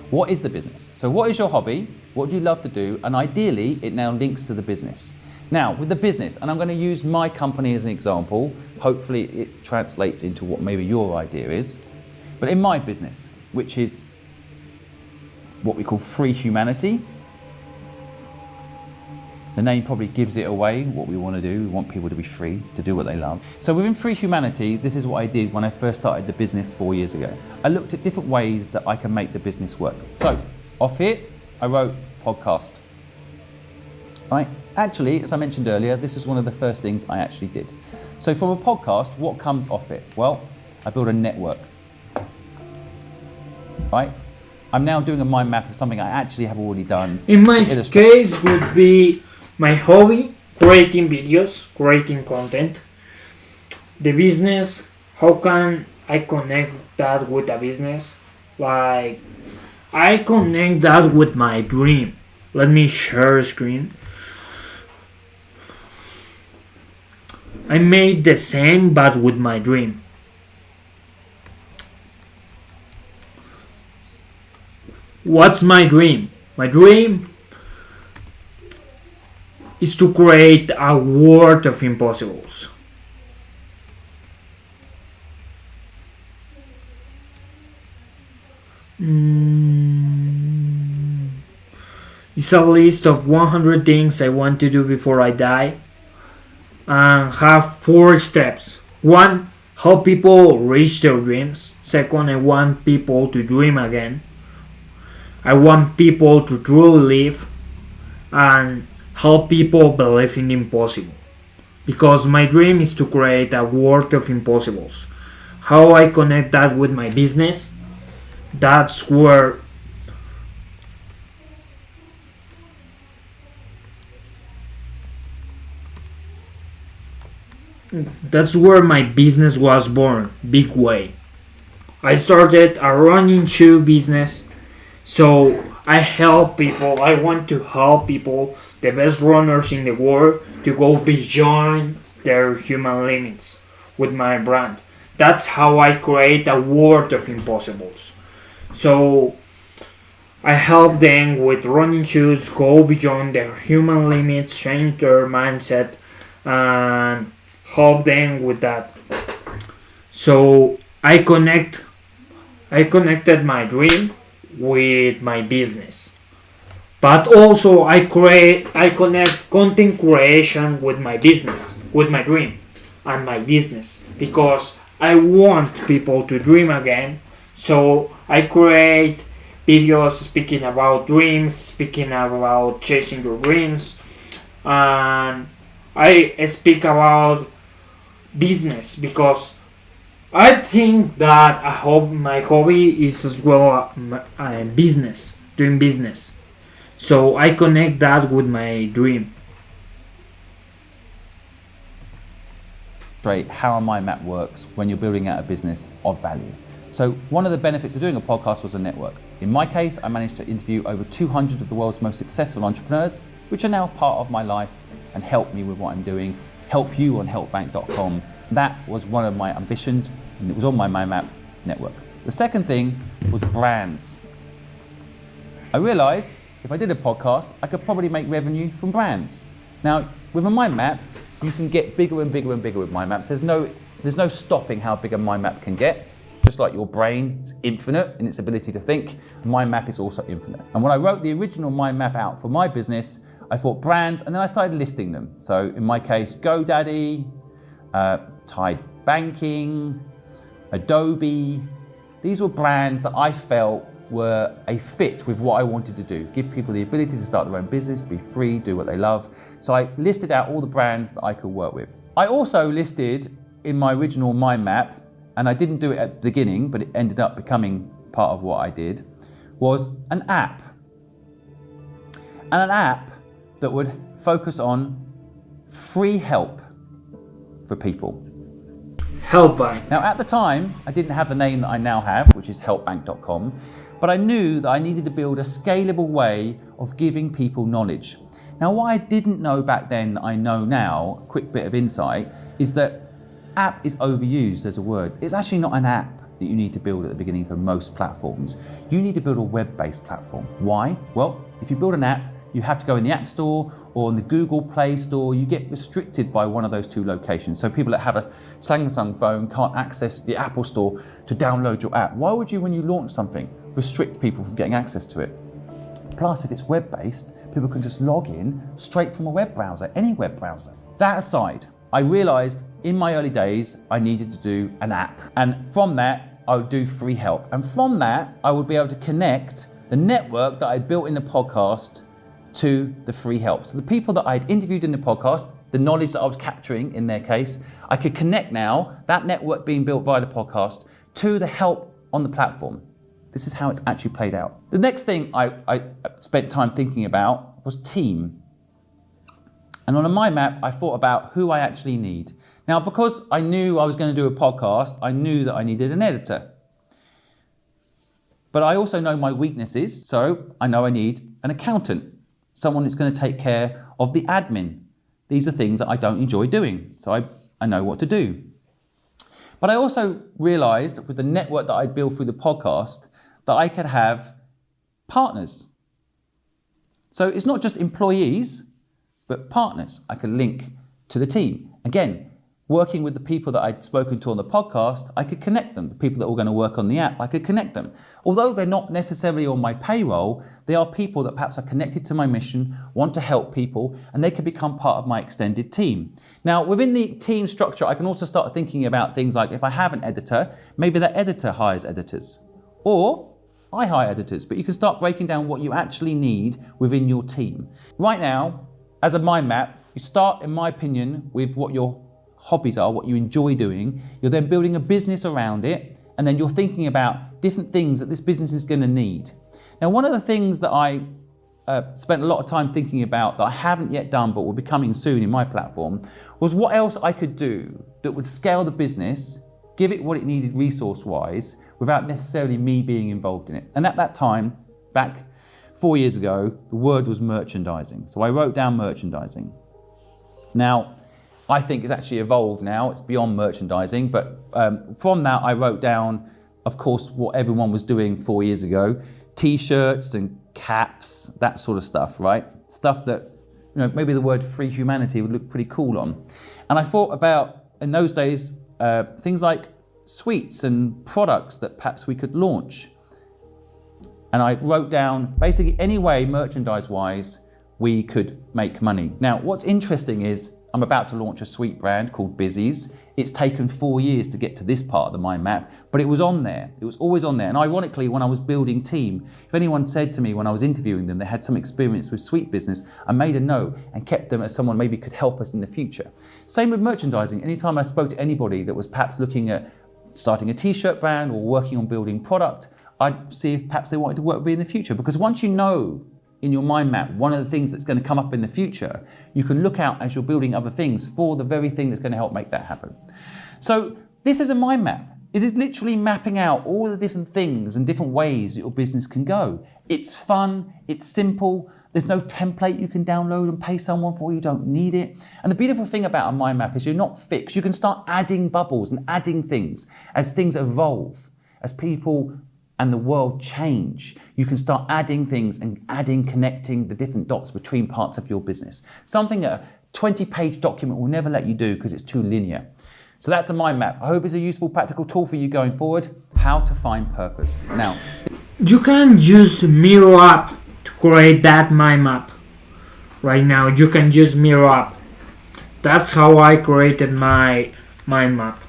What is the business? So what is your hobby? What do you love to do? And ideally, it now links to the business. Now, with the business, and I'm going to use my company as an example, hopefully it translates into what maybe your idea is. But in my business, which is what we call Free Humanity, the name probably gives it away, what we want to do. We want people to be free, to do what they love. So within Free Humanity, this is what I did when I first started the business 4 years ago. I looked at different ways that I can make the business work. So off here, I wrote podcast. Right? Actually, as I mentioned earlier, this is one of the first things I actually did. So from a podcast, what comes off it? Well, I built a network. Right? I'm now doing a mind map of something I actually have already done. In my case would be my hobby, creating videos, creating content. The business, how can I connect that with a business? Like, I connect that with my dream. Let me share a screen. I made the same but with my dream. What's my dream? My dream is to create a world of impossibles. It's a list of 100 things I want to do before I die, and have 4 steps. 1, help people reach their dreams. 2nd, I want people to dream again. I want people to truly live and help people believe in the impossible. Because my dream is to create a world of impossibles. How I connect that with my business? That's where my business was born, Big Way. I started a running shoe business. So I help people, I want to help people, the best runners in the world, to go beyond their human limits with my brand. That's how I create a world of impossibles. So I help them with running shoes, go beyond their human limits, change their mindset, and help them with that. So I connected my dream with my business. But also I connect content creation with my business, with my dream and my business, because I want people to dream again. So I create videos speaking about dreams, speaking about chasing your dreams, and I speak about business because I think that my hobby is as well business, doing business. So I connect that with my dream. How a mind map works when you're building out a business of value. So one of the benefits of doing a podcast was a network. In my case, I managed to interview over 200 of the world's most successful entrepreneurs, which are now part of my life and help me with what I'm doing, help you on helpbank.com. That was one of my ambitions, and it was on my mind map network. The second thing was brands. I realized if I did a podcast, I could probably make revenue from brands. Now, with a mind map, you can get bigger and bigger and bigger with mind maps. There's no stopping how big a mind map can get. Just like your brain is infinite in its ability to think, a mind map is also infinite. And when I wrote the original mind map out for my business, I thought brands, and then I started listing them. So in my case, GoDaddy, Tide Banking, Adobe. These were brands that I felt were a fit with what I wanted to do. Give people the ability to start their own business, be free, do what they love. So I listed out all the brands that I could work with. I also listed in my original mind map, and I didn't do it at the beginning, but it ended up becoming part of what I did, was an app. And an app that would focus on free help for people. Helpbank. Now at the time, I didn't have the name that I now have, which is helpbank.com, but I knew that I needed to build a scalable way of giving people knowledge. Now what I didn't know back then that I know now, a quick bit of insight, is that app is overused as a word. It's actually not an app that you need to build at the beginning for most platforms. You need to build a web-based platform. Why? Well, if you build an app, you have to go in the App Store or in the Google Play Store. You get restricted by one of those two locations. So people that have a Samsung phone can't access the Apple Store to download your app. Why would you, when you launch something, restrict people from getting access to it? Plus, if it's web-based, people can just log in straight from a web browser, any web browser. That aside, I realized in my early days, I needed to do an app. And from that, I would do free help. And from that, I would be able to connect the network that I'd built in the podcast to the free help. So the people that I'd interviewed in the podcast, the knowledge that I was capturing in their case, I could connect now, that network being built via the podcast, to the help on the platform. This is how it's actually played out. The next thing I spent time thinking about was team. And on a mind map, I thought about who I actually need. Now, because I knew I was going to do a podcast, I knew that I needed an editor. But I also know my weaknesses, so I know I need an accountant, someone who's going to take care of the admin. These are things that I don't enjoy doing, so I know what to do. But I also realized with the network that I'd built through the podcast that I could have partners. So it's not just employees, but partners I could link to the team. Again, working with the people that I'd spoken to on the podcast, I could connect them. The people that were going to work on the app, I could connect them. Although they're not necessarily on my payroll, they are people that perhaps are connected to my mission, want to help people, and they can become part of my extended team. Now, within the team structure, I can also start thinking about things like if I have an editor, maybe that editor hires editors, or I hire editors, but you can start breaking down what you actually need within your team. Right now, as a mind map, you start, in my opinion, with what your hobbies are, what you enjoy doing. You're then building a business around it, and then you're thinking about different things that this business is going to need. Now, one of the things that I spent a lot of time thinking about that I haven't yet done but will be coming soon in my platform was what else I could do that would scale the business, give it what it needed resource-wise, without necessarily me being involved in it. And at that time, back 4 years ago, the word was merchandising. So I wrote down merchandising. Now, I think it's actually evolved now. It's beyond merchandising. But from that, I wrote down, of course, what everyone was doing 4 years ago, t-shirts and caps, that sort of stuff, right? Stuff that, maybe the word free humanity would look pretty cool on. And I thought about, in those days, things like sweets and products that perhaps we could launch. And I wrote down basically any way, merchandise-wise, we could make money. Now, what's interesting is I'm about to launch a sweet brand called Bizzies. It's taken 4 years to get to this part of the mind map, but it was on there. It was always on there. And ironically, when I was building team, if anyone said to me when I was interviewing them, they had some experience with sweet business, I made a note and kept them as someone maybe could help us in the future. Same with merchandising. Anytime I spoke to anybody that was perhaps looking at starting a t-shirt brand or working on building product, I'd see if perhaps they wanted to work with me in the future. Because once you know in your mind map one of the things that's going to come up in the future, you can look out as you're building other things for the very thing that's going to help make that happen. So this is a mind map. It is literally mapping out all the different things and different ways that your business can go. It's fun, it's simple, there's no template you can download and pay someone for, you don't need it. And the beautiful thing about a mind map is you're not fixed. You can start adding bubbles and adding things as things evolve, as people and the world change. You can start adding things and connecting the different dots between parts of your business. Something a 20-page document will never let you do because it's too linear. So that's a mind map. I hope it's a useful, practical tool for you going forward. How to find purpose. Now, You can use Miro app to create that mind map. Right now, you can use Miro app. That's how I created my mind map.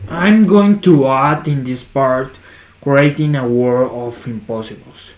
I'm going to add in this part creating a world of impossibles.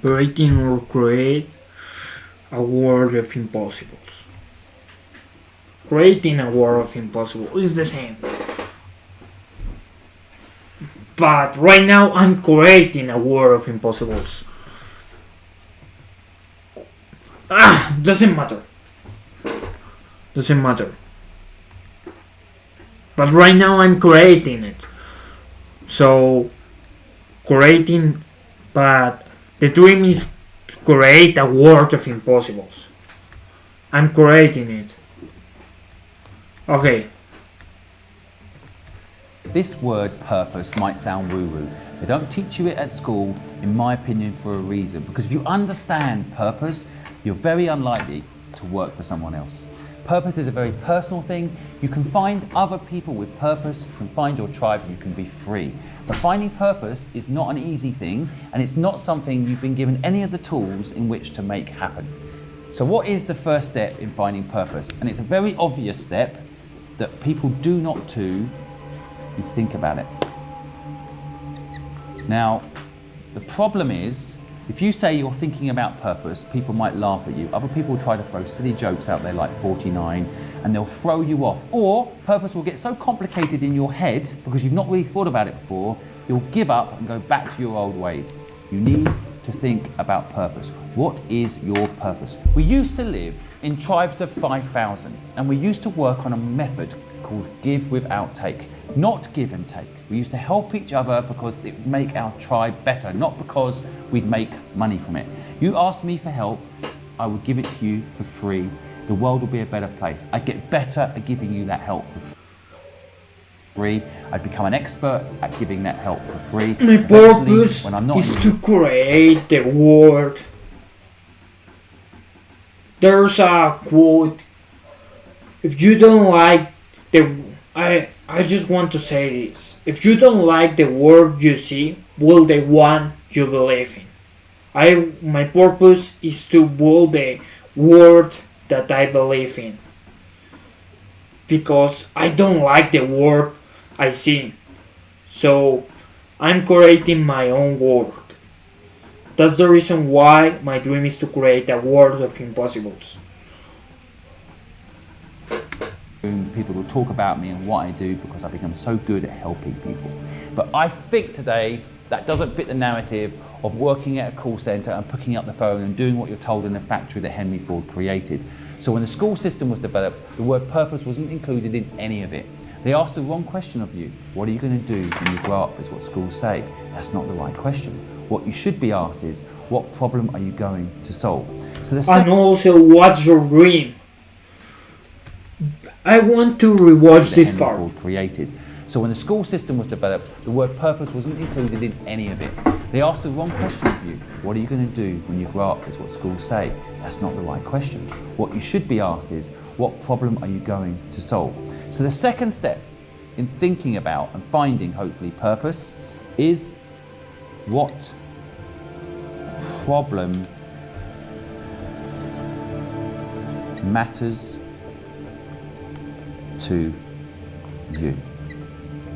Creating or create a world of impossibles. Creating a world of impossible is the same. But right now I'm creating a world of impossibles. Doesn't matter. Doesn't matter. But right now I'm creating it. So creating, but the dream is to create a world of impossibles. I'm creating it. Okay. this word purpose might sound woo-woo. They don't teach you it at school, in my opinion, for a reason. Because if you understand purpose, you're very unlikely to work for someone else. Purpose is a very personal thing. You can find other people with purpose, you can find your tribe, and you can be free. But finding purpose is not an easy thing, and it's not something you've been given any of the tools in which to make happen. So what is the first step in finding purpose? And it's a very obvious step that people do not do. You think about it. Now, the problem is, if you say you're thinking about purpose, people might laugh at you. Other people try to throw silly jokes out there like 49, and they'll throw you off. Or purpose will get so complicated in your head because you've not really thought about it before, you'll give up and go back to your old ways. You need to think about purpose. What is your purpose? We used to live in tribes of 5,000, and we used to work on a method called give without take, not give and take. We used to help each other because it would make our tribe better, not because we'd make money from it. You ask me for help, I would give it to you for free. The world will be a better place. I'd get better at giving you that help for free. I'd become an expert at giving that help for free. My Eventually, purpose when I'm not is in- to create the world. There's a quote. If you don't like I just want to say this. If you don't like the world you see, build the one you believe in. My purpose is to build the world that I believe in. Because I don't like the world I see. So I'm creating my own world. That's the reason why my dream is to create a world of impossibles. People will talk about me and what I do because I become so good at helping people. But I think today that doesn't fit the narrative of working at a call centre and picking up the phone and doing what you're told in the factory that Henry Ford created. So when the school system was developed, the word purpose wasn't included in any of it. They asked the wrong question of you. What are you going to do when you grow up, is what schools say. That's not the right question. What you should be asked is, what problem are you going to solve? So the And also, what's your dream? I want to rewatch that this Henry part. Ford created. So when the school system was developed, the word purpose wasn't included in any of it. They asked the wrong question of you. What are you going to do when you grow up, is what schools say. That's not the right question. What you should be asked is, what problem are you going to solve? So the second step in thinking about and finding, hopefully, purpose is, what problem matters to you?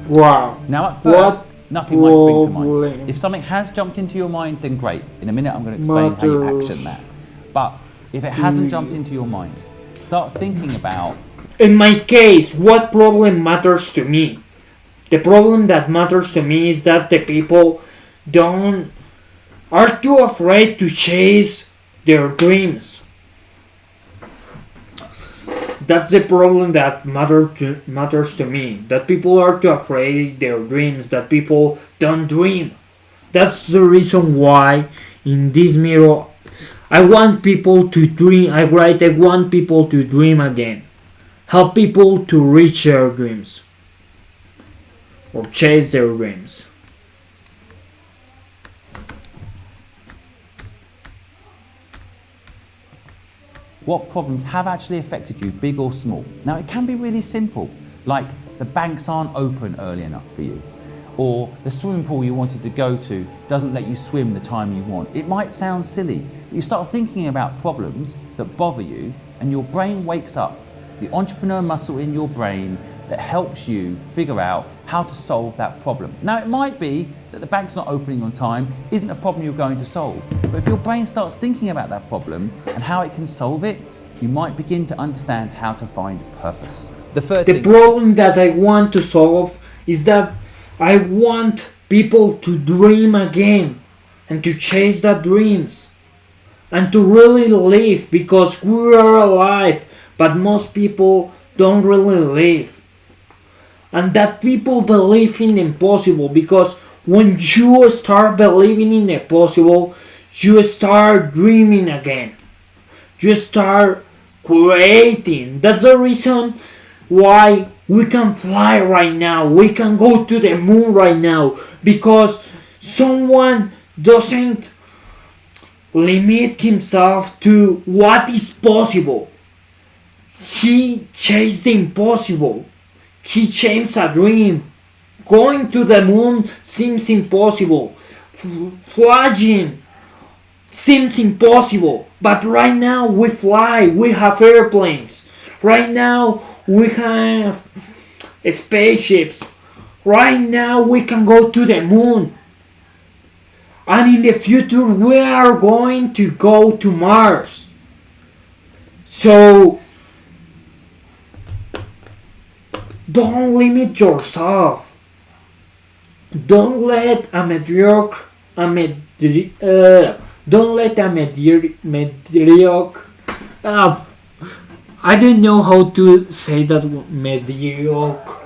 Wow. Now at What first, nothing might spring to mind. problem If something has jumped into your mind, then great. In a minute I'm going to explain how you matters action that. But if it hasn't jumped into your mind, start thinking about, In my case, what problem matters to me? The problem that matters to me is that the people are too afraid to chase their dreams. That's the problem that matters to me. That people are too afraid their dreams. That people don't dream. That's the reason why in this mirror I want people to dream. I want people to dream again. Help people to reach their dreams or chase their dreams. what problems have actually affected you, big or small. Now, it can be really simple, like the banks aren't open early enough for you, or the swimming pool you wanted to go to doesn't let you swim the time you want. It might sound silly, but you start thinking about problems that bother you, and your brain wakes up, the entrepreneur muscle in your brain that helps you figure out how to solve that problem. Now, it might be that the bank's not opening on time isn't a problem you're going to solve, but if your brain starts thinking about that problem and how it can solve it, you might begin to understand how to find purpose. The third The thing, problem that I want to solve is that I want people to dream again and to chase their dreams and to really live, because we are alive, but most people don't really live. And that people believe in the impossible, because when you start believing in the possible, you start dreaming again. You start creating. That's the reason why we can fly right now. We can go to the moon right now, because someone doesn't limit himself to what is possible. He chased the impossible. He chased a dream. Going to the moon seems impossible. Flying seems impossible. But right now we fly. We have airplanes. Right now we have spaceships. Right now we can go to the moon. And in the future we are going to go to Mars. So don't limit yourself. Don't let a don't let a mediocre. I don't know how to say that mediocre.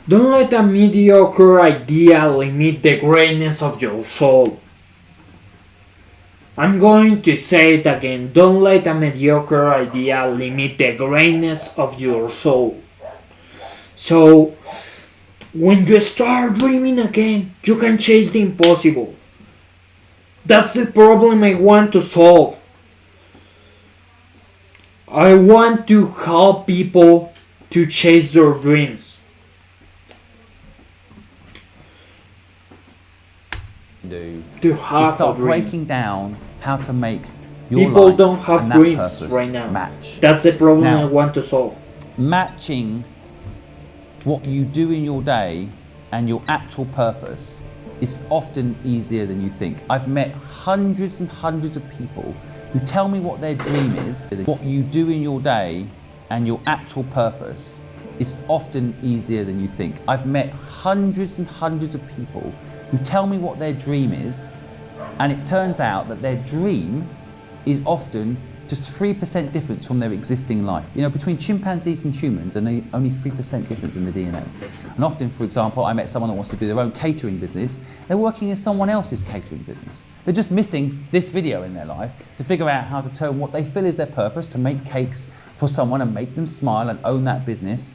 Don't let a mediocre idea limit the greatness of your soul. I'm going to say it again. Don't let a mediocre idea limit the greatness of your soul. So, when you start dreaming again, you can chase the impossible. That's the problem I want to solve. I want to help people to chase their dreams. Do To is have a start dream. breaking down how to make your People life don't have and that dreams purpose right now. match. That's the problem Now- I want to solve. Matching what you do in your day and your actual purpose is often easier than you think. I've met hundreds and hundreds of people who tell me what their dream is. What you do in your day and your actual purpose is often easier than you think. I've met hundreds and hundreds of people who tell me what their dream is, and it turns out that their dream is often just 3% difference from their existing life. You know, between chimpanzees and humans, and only 3% difference in the DNA. And often, for example, I met someone that wants to do their own catering business. They're working in someone else's catering business. They're just missing this video in their life to figure out how to turn what they feel is their purpose, to make cakes for someone and make them smile and own that business,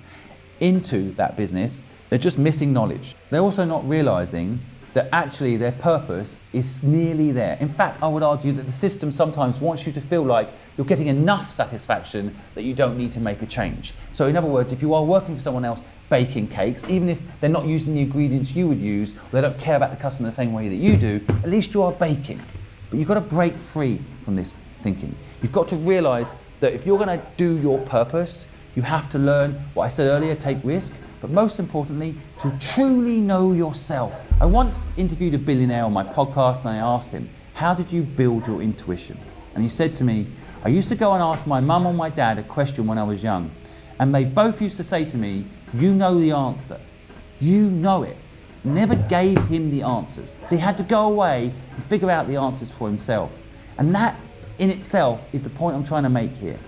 into that business. They're just missing knowledge. They're also not realizing that actually their purpose is nearly there. In fact, I would argue that the system sometimes wants you to feel like you're getting enough satisfaction that you don't need to make a change. So in other words, if you are working for someone else baking cakes, even if they're not using the ingredients you would use, or they don't care about the customer the same way that you do, at least you are baking. But you've got to break free from this thinking. You've got to realize that if you're going to do your purpose, you have to learn what I said earlier, take risk, but most importantly, to truly know yourself. I once interviewed a billionaire on my podcast and I asked him, how did you build your intuition? And he said to me, I used to go and ask my mum or my dad a question when I was young, and they both used to say to me, you know the answer. You know it. Never gave him the answers. So he had to go away and figure out the answers for himself. And that in itself is the point I'm trying to make here.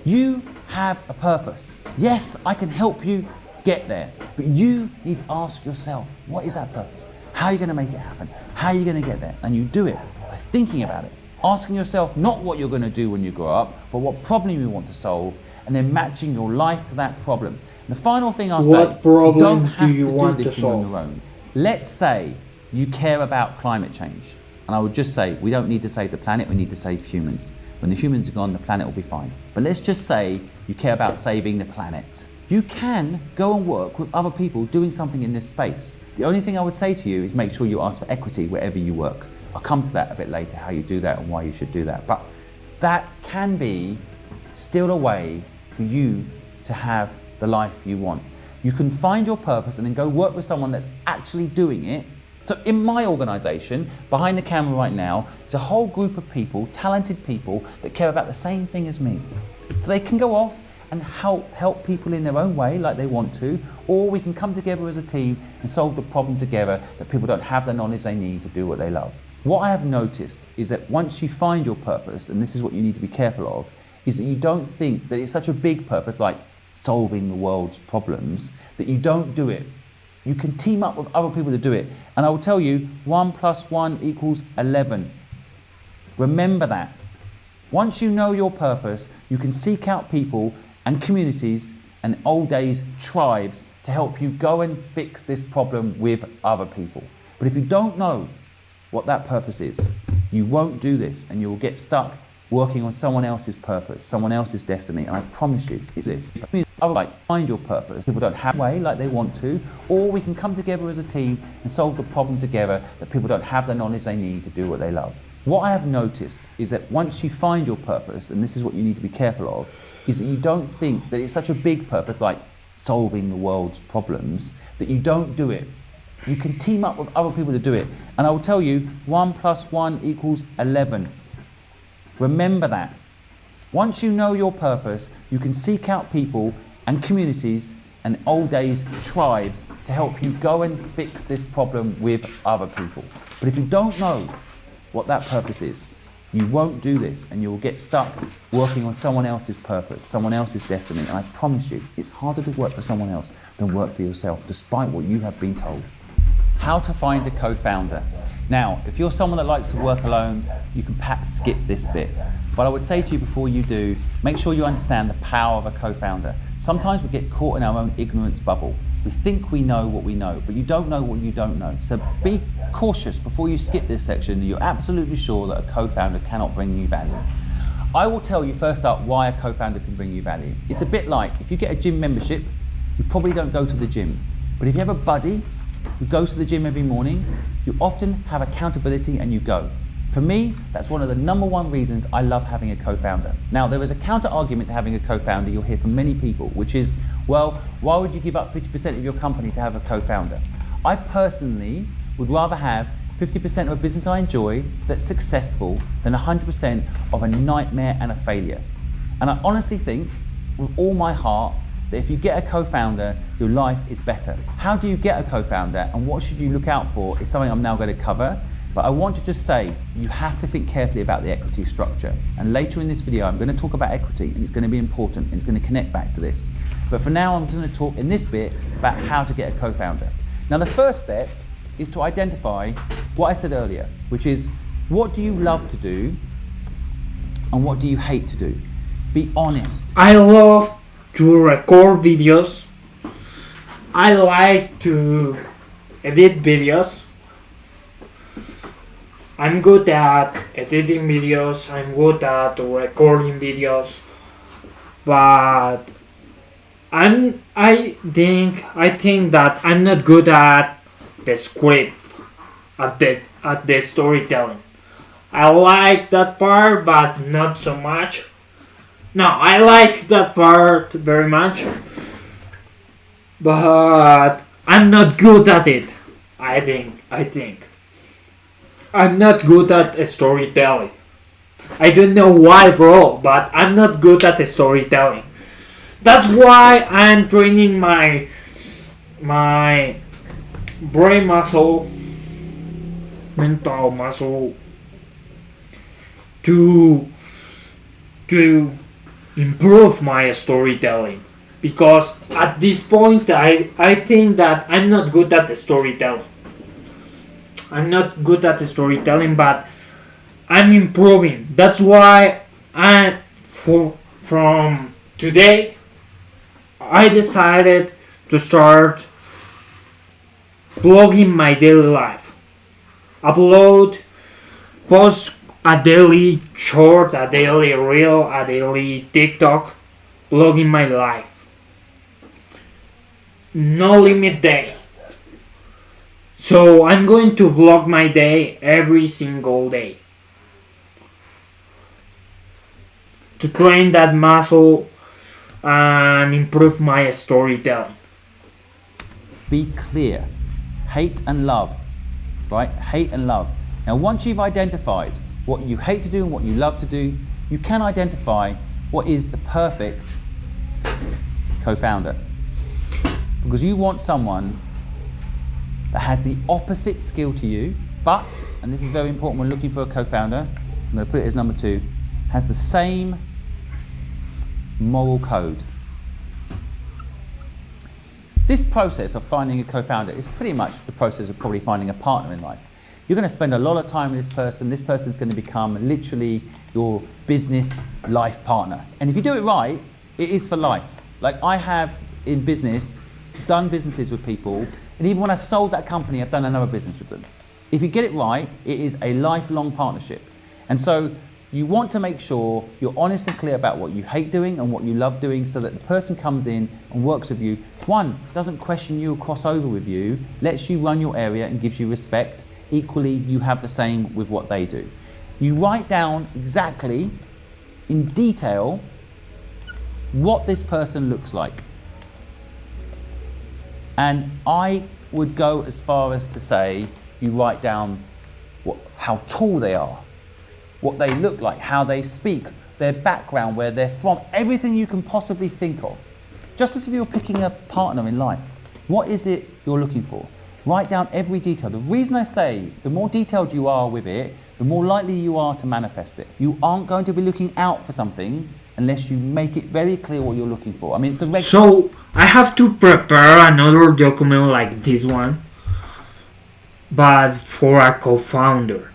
You have a purpose. Yes, I can help you get there, but you need to ask yourself, what is that purpose? How are you going to make it happen? How are you going to get there? And you do it by thinking about it, asking yourself not what you're going to do when you grow up, but what problem you want to solve, and then matching your life to that problem. The final thing I'll say, What problem you don't do have you to want do to this thing on solve? your own. Let's say you care about climate change, and I would just say we don't need to save the planet, we need to save humans. When the humans are gone, the planet will be fine. But let's just say you care about saving the planet. You can go and work with other people doing something in this space. The only thing I would say to you is make sure you ask for equity wherever you work. I'll come to that a bit later, how you do that and why you should do that. But that can be still a way for you to have the life you want. You can find your purpose and then go work with someone that's actually doing it. So in my organization, behind the camera right now, is a whole group of people, talented people that care about the same thing as me. So they can go off and help people in their own way like they want to, or we can come together as a team and solve the problem together that people don't have the knowledge they need to do what they love. What I have noticed is that once you find your purpose, and this is what you need to be careful of, is that you don't think that it's such a big purpose like solving the world's problems, that you don't do it. You can team up with other people to do it. And I will tell you, 1 + 1 = 11. Remember that. Once you know your purpose, you can seek out people and communities and old days tribes to help you go and fix this problem with other people. But if you don't know what that purpose is, you won't do this and you will get stuck working on someone else's purpose, someone else's destiny. And I promise you, it's this. Find your purpose. People don't have a way like they want to, or we can come together as a team and solve the problem together that people don't have the knowledge they need to do what they love. What I have noticed is that once you find your purpose, and this is what you need to be careful of, is that you don't think that it's such a big purpose like solving the world's problems, that you don't do it. You can team up with other people to do it. And I will tell you, 1 + 1 = 11. Remember that. Once you know your purpose, you can seek out people and communities and old days tribes to help you go and fix this problem with other people. But if you don't know what that purpose is, you won't do this, and you'll get stuck working on someone else's purpose, someone else's destiny. And I promise you, it's harder to work for someone else than work for yourself, despite what you have been told. How to find a co-founder. Now, if you're someone that likes to work alone, you can perhaps skip this bit. But I would say to you before you do, make sure you understand the power of a co-founder. Sometimes we get caught in our own ignorance bubble. We think we know what we know, but you don't know what you don't know. So be cautious before you skip this section that you're absolutely sure that a co-founder cannot bring you value. I will tell you first up why a co-founder can bring you value. It's a bit like if you get a gym membership, you probably don't go to the gym. But if you have a buddy who goes to the gym every morning, you often have accountability and you go. For me, that's one of the #1 reasons I love having a co-founder. Now, there is a counter argument to having a co-founder you'll hear from many people, which is, well, why would you give up 50% of your company to have a co-founder? I personally would rather have 50% of a business I enjoy that's successful than 100% of a nightmare and a failure. And I honestly think, with all my heart, that if you get a co-founder, your life is better. How do you get a co-founder and what should you look out for is something I'm now going to cover. But I want to just say, you have to think carefully about the equity structure. And later in this video, I'm going to talk about equity, and it's going to be important, and it's going to connect back to this. But for now, I'm just going to talk in this bit about how to get a co-founder. Now, the first step is to identify what I said earlier, which is, what do you love to do and what do you hate to do? Be honest. I love to record videos. I like to edit videos. I'm good at editing videos, I'm good at recording videos, but I think that I'm not good at the script, at the storytelling. I like that part, but not so much. No, I like that part very much, but I'm not good at it. I think. I'm not good at storytelling. I don't know why, bro, but I'm not good at storytelling. That's why I'm training my brain muscle, mental muscle to improve my storytelling. Because at this point, I think that I'm not good at storytelling. I'm not good at storytelling, but I'm improving. That's why from today, I decided to start blogging my daily life. Post a daily short, a daily reel, a daily TikTok, blogging my life. No limit day. So I'm going to vlog my day every single day to train that muscle and improve my storytelling. Be clear. Hate and love, right? Hate and love. Now, once you've identified what you hate to do and what you love to do, you can identify what is the perfect co-founder. Because you want someone that has the opposite skill to you, but, and this is very important when looking for a co-founder, I'm going to put it as number 2, has the same moral code. This process of finding a co-founder is pretty much the process of probably finding a partner in life. You're going to spend a lot of time with this person's going to become literally your business life partner. And if you do it right, it is for life. Like I have in business, done businesses with people, and even when I've sold that company, I've done another business with them. If you get it right, it is a lifelong partnership. And so you want to make sure you're honest and clear about what you hate doing and what you love doing so that the person comes in and works with you. One, doesn't question you or cross over with you, lets you run your area and gives you respect. Equally, you have the same with what they do. You write down exactly, in detail, what this person looks like. And I would go as far as to say you write down how tall they are, what they look like, how they speak, their background, where they're from, everything you can possibly think of. Just as if you're picking a partner in life. What is it you're looking for? Write down every detail. The reason I say the more detailed you are with it, the more likely you are to manifest it. You aren't going to be looking out for something unless you make it very clear what you're looking for. I mean, it's the regular. So I have to prepare another document like this one, but for a co-founder.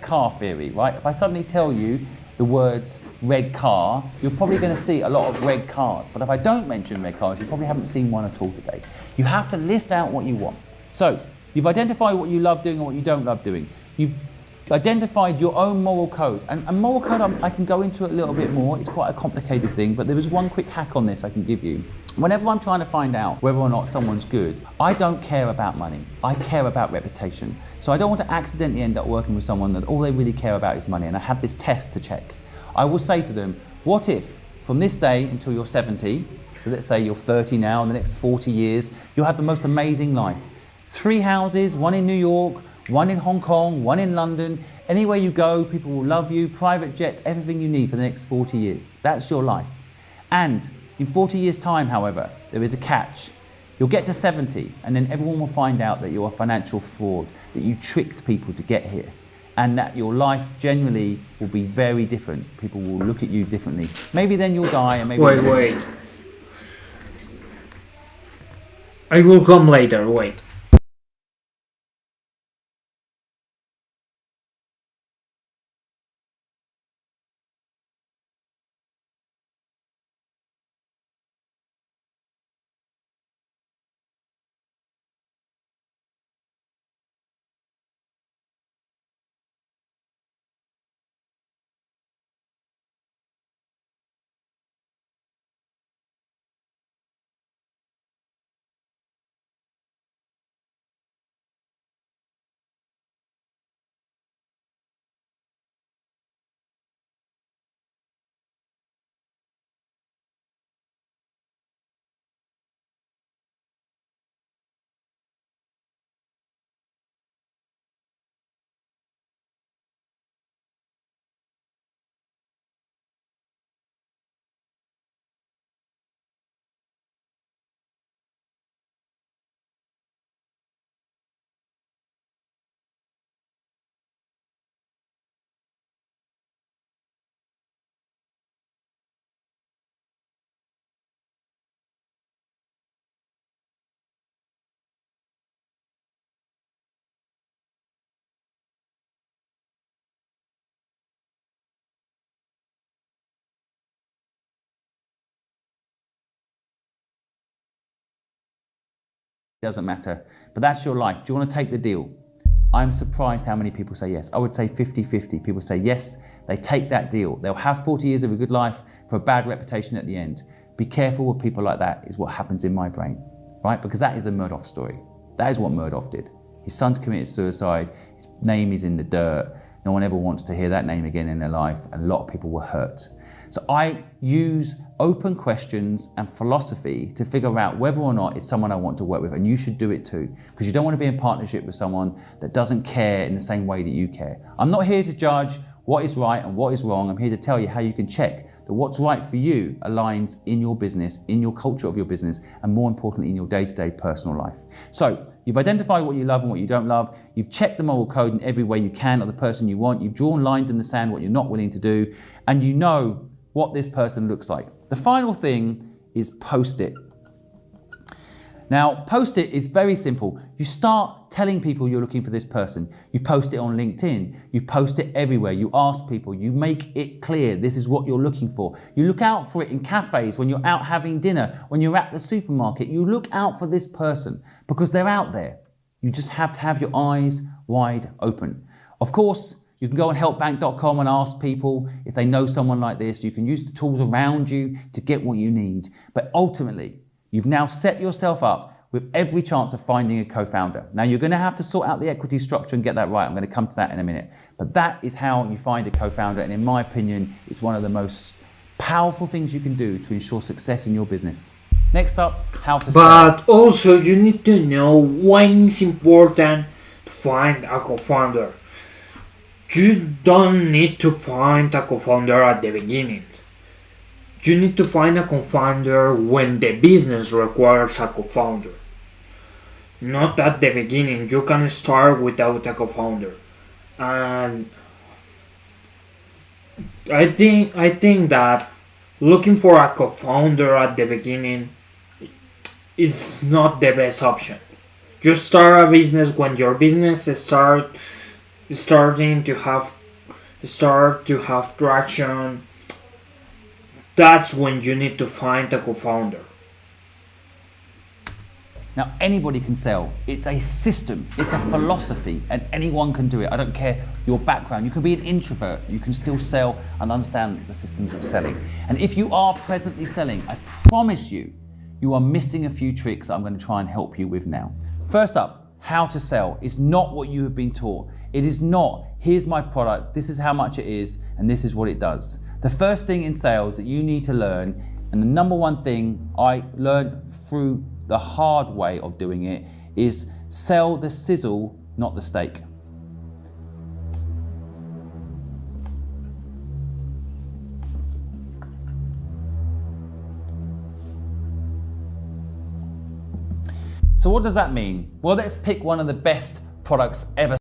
Car theory, right? If I suddenly tell you the words red car, you're probably going to see a lot of red cars. But if I don't mention red cars, you probably haven't seen one at all today. You have to list out what you want. So you've identified what you love doing and what you don't love doing. You've identified your own moral code. And moral code, I can go into it a little bit more. It's quite a complicated thing, but there is one quick hack on this I can give you. Whenever I'm trying to find out whether or not someone's good, I don't care about money. I care about reputation. So I don't want to accidentally end up working with someone that all they really care about is money, and I have this test to check. I will say to them, what if from this day until you're 70, so let's say you're 30 now, in the next 40 years, you'll have the most amazing life. 3 houses, 1 in New York, 1 in Hong Kong, 1 in London. Anywhere you go, people will love you, private jets, everything you need for the next 40 years. That's your life. And in 40 years' time, however, there is a catch. You'll get to 70, and then everyone will find out that you're a financial fraud, that you tricked people to get here, and that your life generally will be very different. People will look at you differently. Maybe then you'll die, and maybe... Wait. I will come later, wait. Doesn't matter, but that's your life. Do you want to take the deal? I'm surprised how many people say yes. I would say 50-50. People say yes, they take that deal. They'll have 40 years of a good life for a bad reputation at the end. Be careful with people like that, is what happens in my brain, right? Because that is the Murdoch story. That is what Murdoch did. His son's committed suicide, his name is in the dirt. No one ever wants to hear that name again in their life, and a lot of people were hurt. So I use open questions and philosophy to figure out whether or not it's someone I want to work with, and you should do it too, because you don't want to be in partnership with someone that doesn't care in the same way that you care. I'm not here to judge what is right and what is wrong. I'm here to tell you how you can check that what's right for you aligns in your business, in your culture of your business, and more importantly, in your day-to-day personal life. So you've identified what you love and what you don't love. You've checked the moral code in every way you can of the person you want. You've drawn lines in the sand, what you're not willing to do, and you know what this person looks like. The final thing is Post-it. Now, Post-it is very simple. You start telling people you're looking for this person. You post it on LinkedIn. You post it everywhere. You ask people. You make it clear this is what you're looking for. You look out for it in cafes, when you're out having dinner, when you're at the supermarket. You look out for this person because they're out there. You just have to have your eyes wide open. Of course, You can go on helpbank.com and ask people if they know someone like this. You can use the tools around you to get what you need. But ultimately, you've now set yourself up with every chance of finding a co-founder. Now you're going to have to sort out the equity structure and get that right. I'm going to come to that in a minute. But that is how you find a co-founder. And in my opinion, it's one of the most powerful things you can do to ensure success in your business. Next up, how to sell. But also you need to know why it's important to find a co-founder. You don't need to find a co-founder at the beginning. You need to find a co-founder when the business requires a co-founder. Not at the beginning. You can start without a co-founder. And I think that looking for a co-founder at the beginning is not the best option. Just start a business when your business starting to have traction. That's when you need to find a co-founder. Now, anybody can sell. It's a system, it's a philosophy, and anyone can do it. I don't care your background. You can be an introvert, you can still sell and understand the systems of selling. And if you are presently selling, I promise you, you are missing a few tricks that I'm going to try and help you with now. First up, how to sell is not what you have been taught. It is not, here's my product, this is how much it is, and this is what it does. The first thing in sales that you need to learn, and the number one thing I learned through the hard way of doing it, is sell the sizzle, not the steak. So what does that mean? Well, let's pick one of the best products ever.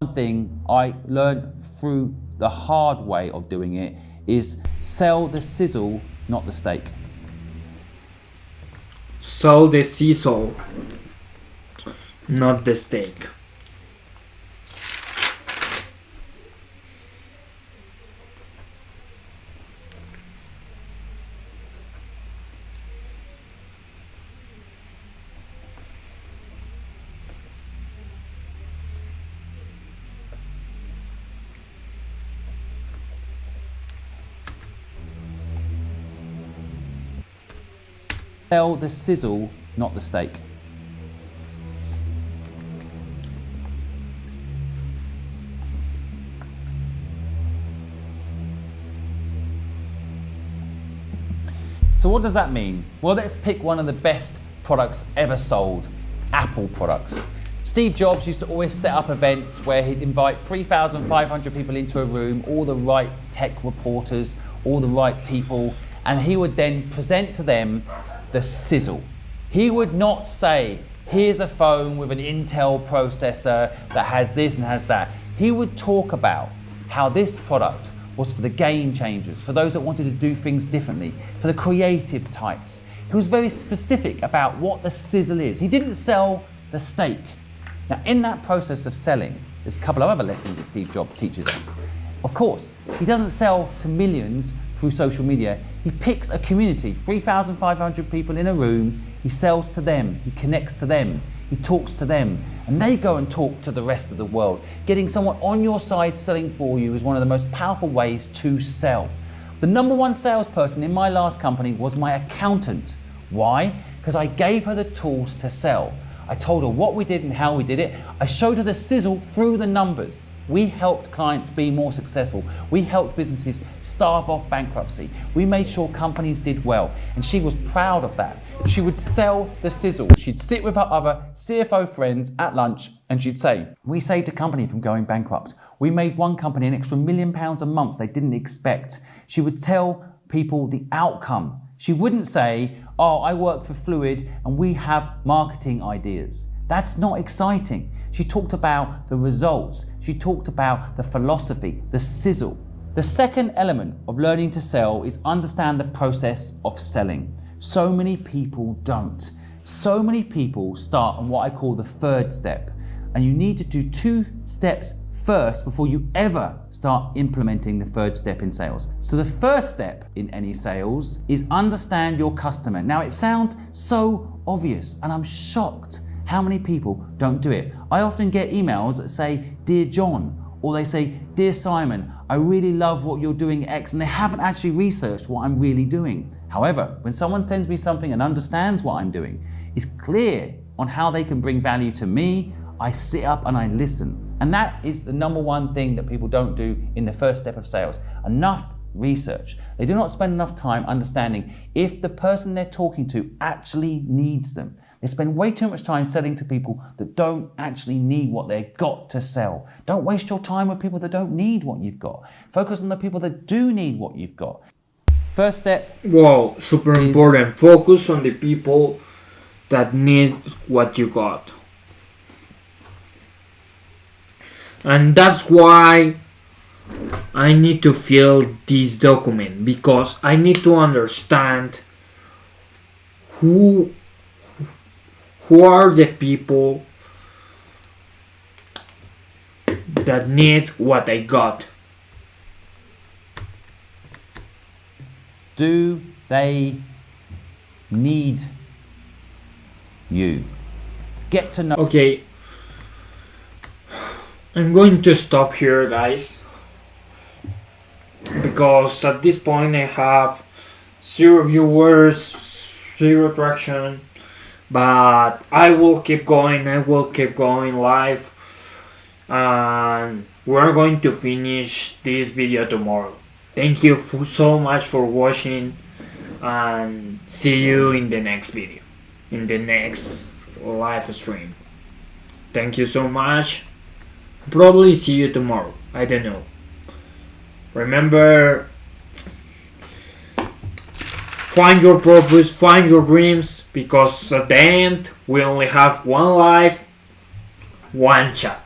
One thing I learned through the hard way of doing it is sell the sizzle, not the steak. Sell the sizzle, not the steak. Sell the sizzle, not the steak. So what does that mean? Well, let's pick one of the best products ever sold, Apple products. Steve Jobs used to always set up events where he'd invite 3,500 people into a room, all the right tech reporters, all the right people, and he would then present to them the sizzle. He would not say, here's a phone with an Intel processor that has this and has that. He would talk about how this product was for the game changers, for those that wanted to do things differently, for the creative types. He was very specific about what the sizzle is. He didn't sell the steak. Now, in that process of selling, there's a couple of other lessons that Steve Jobs teaches us. Of course, he doesn't sell to millions through social media. He picks a community, 3,500 people in a room, he sells to them, he connects to them, he talks to them, and they go and talk to the rest of the world. Getting someone on your side selling for you is one of the most powerful ways to sell. The number one salesperson in my last company was my accountant. Why? Because I gave her the tools to sell. I told her what we did and how we did it. I showed her the sizzle through the numbers. We helped clients be more successful. We helped businesses starve off bankruptcy. We made sure companies did well, and she was proud of that. She would sell the sizzle. She'd sit with her other CFO friends at lunch and she'd say, we saved a company from going bankrupt. We made one company an extra £1 million a month they didn't expect. She would tell people the outcome. She wouldn't say, oh, I work for Fluid and we have marketing ideas. That's not exciting. She talked about the results. She talked about the philosophy, the sizzle. The second element of learning to sell is understand the process of selling. So many people don't. So many people start on what I call the third step. And you need to do 2 steps first before you ever start implementing the third step in sales. So the first step in any sales is understand your customer. Now it sounds so obvious, and I'm shocked How many people don't do it? I often get emails that say, Dear John, or they say, Dear Simon, I really love what you're doing X, and they haven't actually researched what I'm really doing. However, when someone sends me something and understands what I'm doing, is clear on how they can bring value to me, I sit up and I listen. And that is the number one thing that people don't do in the first step of sales. Enough research. They do not spend enough time understanding if the person they're talking to actually needs them. They spend way too much time selling to people that don't actually need what they've got to sell. Don't waste your time with people that don't need what you've got. Focus on the people that do need what you've got. First step. Wow, super important. Focus on the people that need what you got. And that's why I need to fill this document, because I need to understand who are the people that need what I got. Do they need you? Get to know. Okay, I'm going to stop here, guys, because at this point I have 0 viewers, 0 traction, but I will keep going live, and we're going to finish this video tomorrow. Thank you so much for watching, and see you in the next video, in the next live stream. Thank you so much. Probably see you tomorrow. I don't know. Remember, find your purpose, find your dreams, because at the end we only have one life, one shot.